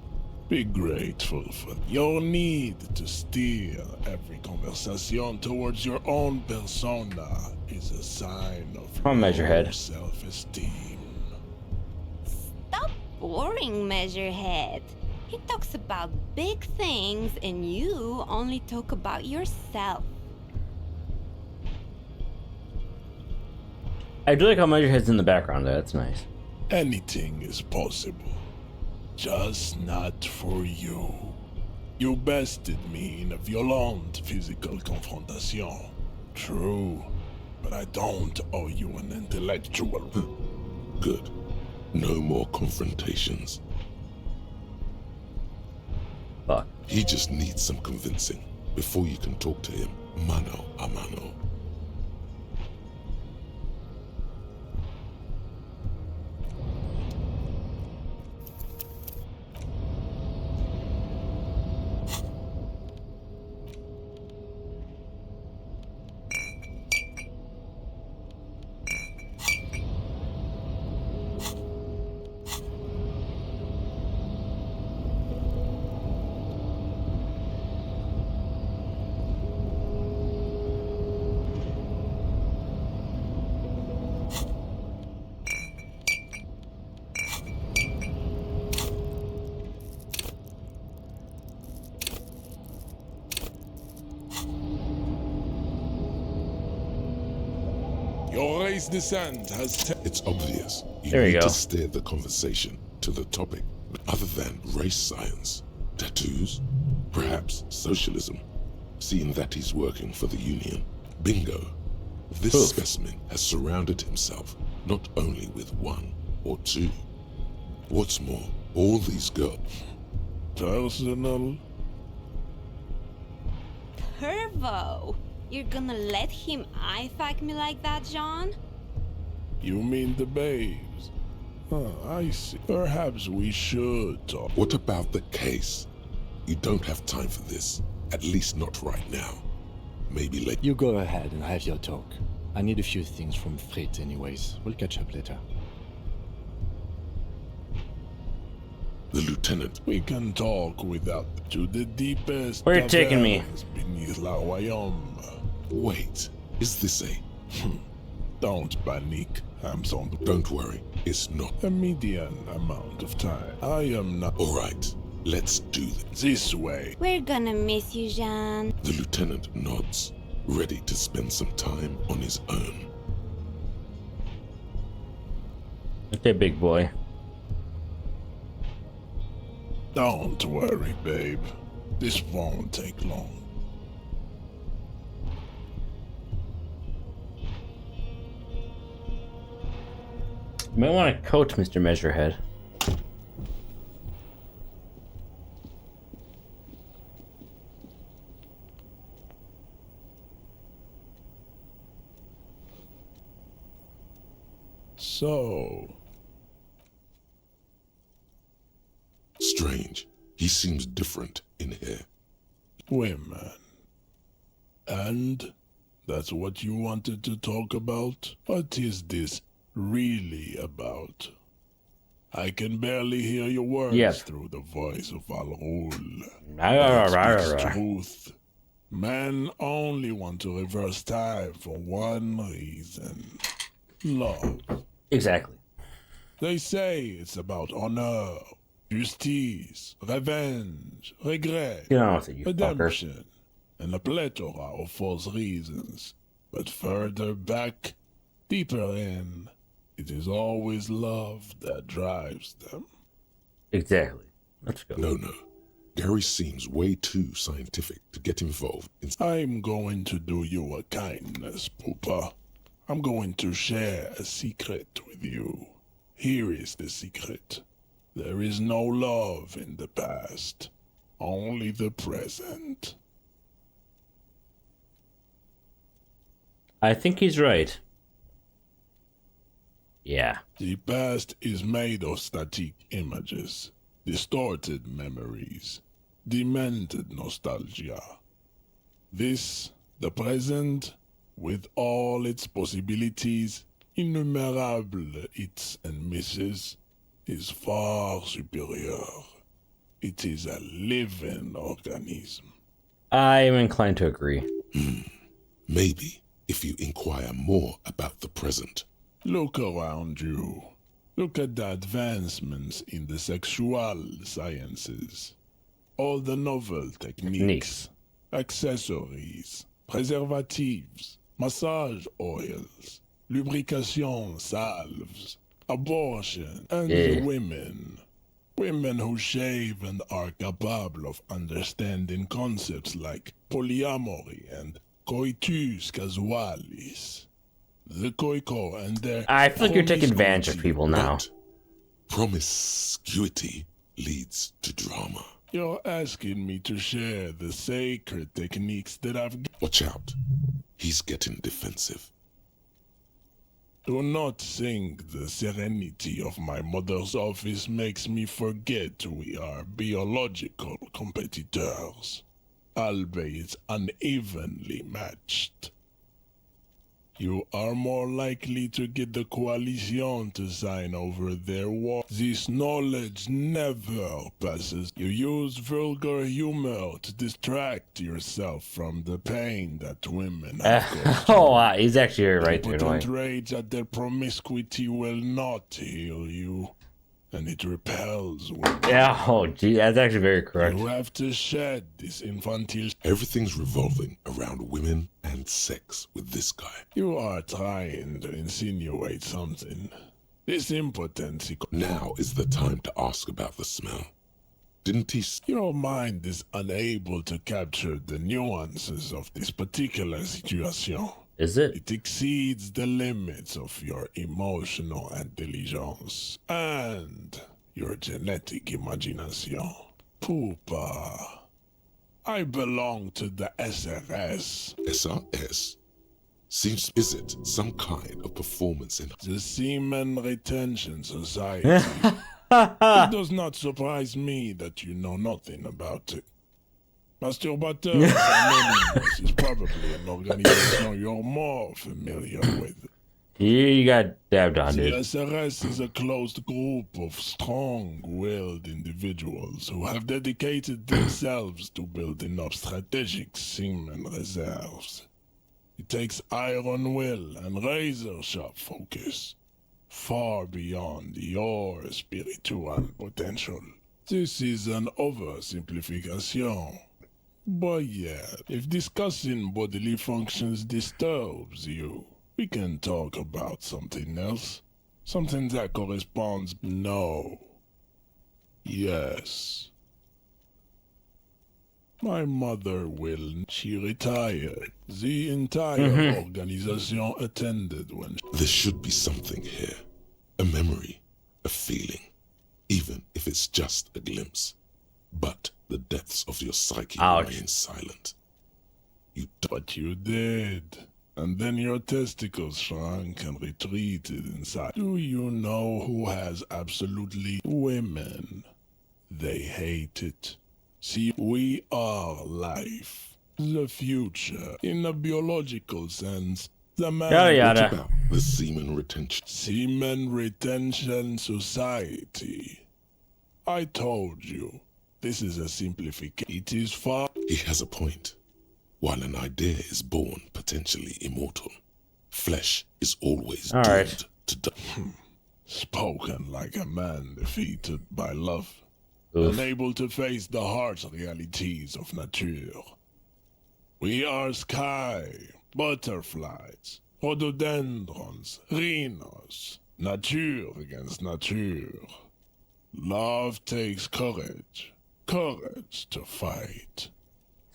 Be grateful for your need to steer every conversation towards your own persona is a sign of Measurehead. self-esteem. Stop boring, Measurehead. He talks about big things and you only talk about yourself. I do like how Measurehead's in the background there. That's nice. Anything is possible, just not for you. You bested me in a violent physical confrontation. True, but I don't owe you an intellectual. Good. No more confrontations. Fuck. He just needs some convincing before you can talk to him mano a mano. Your race descent has... It's obvious. You There you need go. to steer the conversation to the topic. Other than race science, tattoos, perhaps socialism. Seeing that he's working for the Union. Bingo. This Oof. specimen has surrounded himself not only with one or two. What's more, all these girls... Personal? Pervo! You're gonna let him eye-fuck me like that, John? You mean the babes? I see. Perhaps we should talk. What about the case? You don't have time for this. At least not right now. Maybe later. You go ahead and have your talk. I need a few things from Frit anyways. We'll catch up later. The lieutenant. We can talk without to the deepest. Where are you taking me? Beneath La Royaume. Wait, is this a... Don't panic, Hamson. Don't worry, it's not. A median amount of time. I am not... Alright, let's do this. This way. We're gonna miss you, Jean. The lieutenant nods, ready to spend some time on his own. Okay, big boy. Don't worry, babe. This won't take long. You might want to coach Mr. Measurehead. So... Strange. He seems different in here. Women. And? That's what you wanted to talk about? What is this really about? I can barely hear your words through the voice of Al-Ghul. That speaks truth. Men only want to reverse time for one reason. Love. Exactly. They say it's about honor, justice, revenge, regret, redemption, and a plethora of false reasons. But further back, deeper in, it is always love that drives them. Exactly. Let's go. No. Gary seems way too scientific to get involved in... I'm going to do you a kindness, Poopa. I'm going to share a secret with you. Here is the secret. There is no love in the past, only the present. I think he's right. Yeah. The past is made of static images, distorted memories, demented nostalgia. This, the present, with all its possibilities, innumerable hits and misses, is far superior. It is a living organism. I am inclined to agree. Maybe if you inquire more about the present. Look around you. Look at the advancements in the sexual sciences. All the novel techniques, accessories, preservatives, massage oils, lubrication salves, abortion, and the women. Women who shave and are capable of understanding concepts like polyamory and coitus casualis. The Koiko and their... I feel like you're taking advantage of people now. Promiscuity leads to drama. You're asking me to share the sacred techniques that I've... Watch out. He's getting defensive. Do not think the serenity of my mother's office makes me forget we are biological competitors, albeit unevenly matched. You are more likely to get the coalition to sign over their war. This knowledge never passes. You use vulgar humor to distract yourself from the pain that women have. Wow, he's actually right there. Impotent rage at their promiscuity will not heal you, and it repels women. Yeah, oh gee, that's actually very correct. You have to shed this infantile... Everything's revolving around women and sex with this guy. You are trying to insinuate something. This impotence... Now is the time to ask about the smell. Didn't he... Your mind is unable to capture the nuances of this particular situation. Is it? It exceeds the limits of your emotional intelligence and your genetic imagination. Poopa, I belong to the SRS. SRS? Is it some kind of performance in... The Seaman Retention Society. It does not surprise me that you know nothing about it. Masturbateurs Anonymous is probably an organization you're more familiar with. You got dabbed on, dude. CSRS is a closed group of strong-willed individuals who have dedicated themselves to building up strategic semen reserves. It takes iron will and razor-sharp focus, far beyond your spiritual potential. This is an oversimplification. But yet, if discussing bodily functions disturbs you, we can talk about something else. Something that corresponds. No. Yes. My mother will. She retired. The entire organization attended when. There should be something here. A memory, a feeling, even if it's just a glimpse. But the depths of your psyche remain silent. But you did. And then your testicles shrunk and retreated inside. Do you know who has absolutely women? They hate it. See, we are life. The future. In a biological sense, the man... What about the semen retention? Semen retention society. I told you. This is a simplification. It is far... He has a point. While an idea is born potentially immortal, flesh is always doomed to die. Spoken like a man defeated by love. Unable to face the harsh realities of nature. We are sky, butterflies, rhododendrons, rhinos. Nature against nature. Love takes courage. Courage to fight.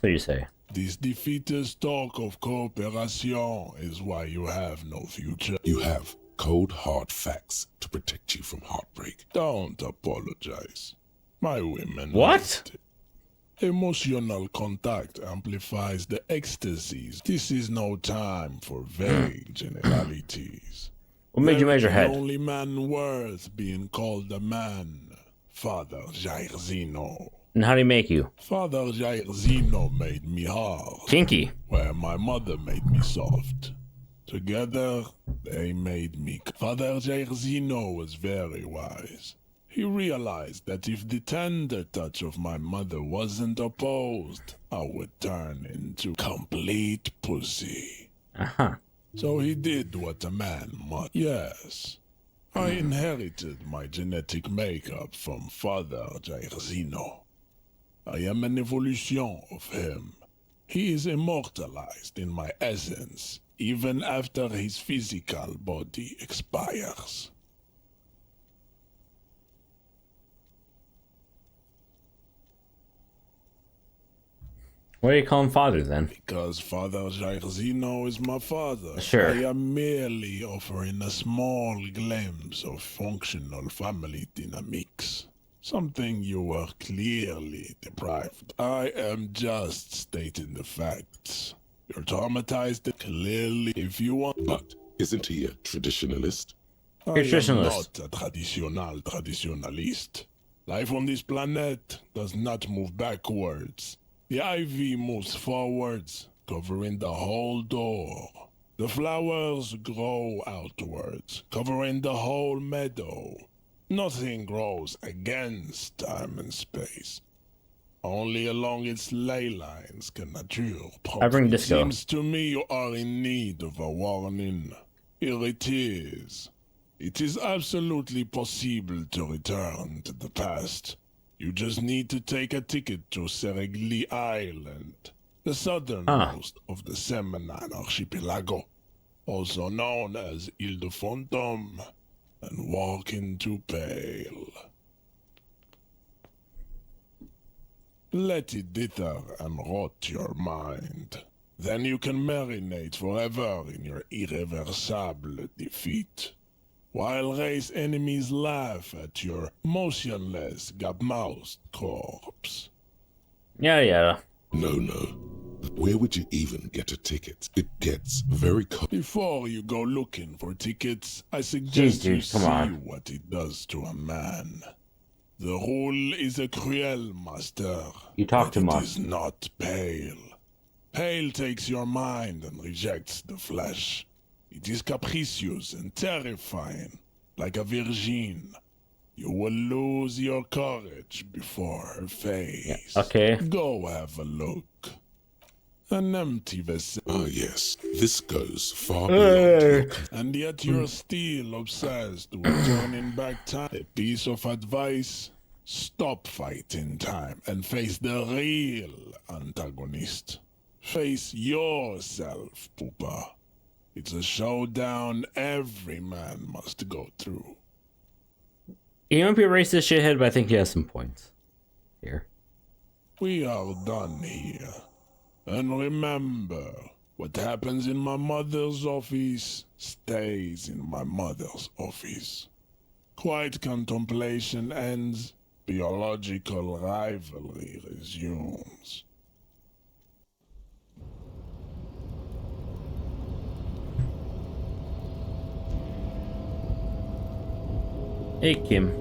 So you say. This defeatist talk of cooperation is why you have no future. You have cold, hard facts to protect you from heartbreak. Don't apologize. My women... What? Emotional contact amplifies the ecstasies. This is no time for vague generalities. What made you Measurehead? The only man worth being called a man. Father Jair Zeno. And how do he make you? Father Jair Zeno made me hard. Kinky. Where my mother made me soft. Together, they made me... Father Jair Zeno was very wise. He realized that if the tender touch of my mother wasn't opposed, I would turn into complete pussy. So he did what a man must. Yes. I inherited my genetic makeup from Father Jair Zeno. I am an evolution of him. He is immortalized in my essence, even after his physical body expires. Why do you call him father then? Because Father Jair Zeno is my father. Sure. I am merely offering a small glimpse of functional family dynamics. Something you were clearly deprived. I am just stating the facts. You're traumatized clearly if you want. But isn't he a traditionalist? I am not a traditionalist. Life on this planet does not move backwards. The ivy moves forwards, covering the whole door. The flowers grow outwards, covering the whole meadow. Nothing grows against time and space. Only along its ley lines can nature I bring disco. It seems to me you are in need of a warning. Here it is. It is absolutely possible to return to the past. You just need to take a ticket to Seregli Island, the southernmost of the Semenine Archipelago, also known as Ile de Fantôme, and walk into Pale. Let it dither and rot your mind. Then you can marinate forever in your irreversible defeat. While race enemies laugh at your motionless, gap-mouthed corpse. Yeah. No. Where would you even get a ticket? It gets very cold. Before you go looking for tickets, I suggest you see come on. what it does to a man. The rule is a cruel, master. You talk too It much. is not pale. Pale takes your mind and rejects the flesh. It is capricious and terrifying, like a virgin. You will lose your courage before her face. Yeah, okay. Go have a look. An empty vessel. Ah, yes. This goes far beyond your... And yet you're still obsessed with turning back time. A piece of advice: stop fighting time and face the real antagonist. Face yourself, Poopa. It's a showdown every man must go through. He might be a racist shithead, but I think he has some points here. We are done here. And remember, what happens in my mother's office stays in my mother's office. Quiet contemplation ends, biological rivalry resumes. Hey, Kim.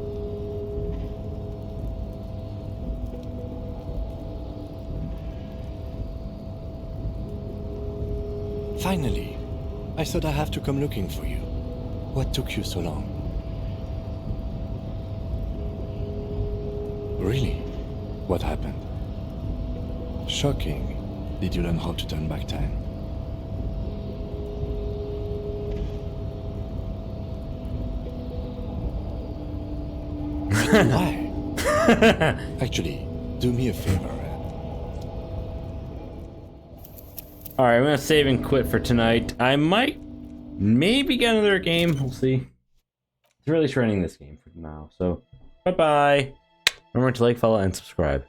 Finally. I thought I have to come looking for you. What took you so long? Really? What happened? Shocking. Did you learn how to turn back time? But why? Actually, do me a favor. Alright, I'm gonna save and quit for tonight. I might maybe get another game. We'll see. It's really trending this game for now. So, bye-bye. Remember to like, follow, and subscribe.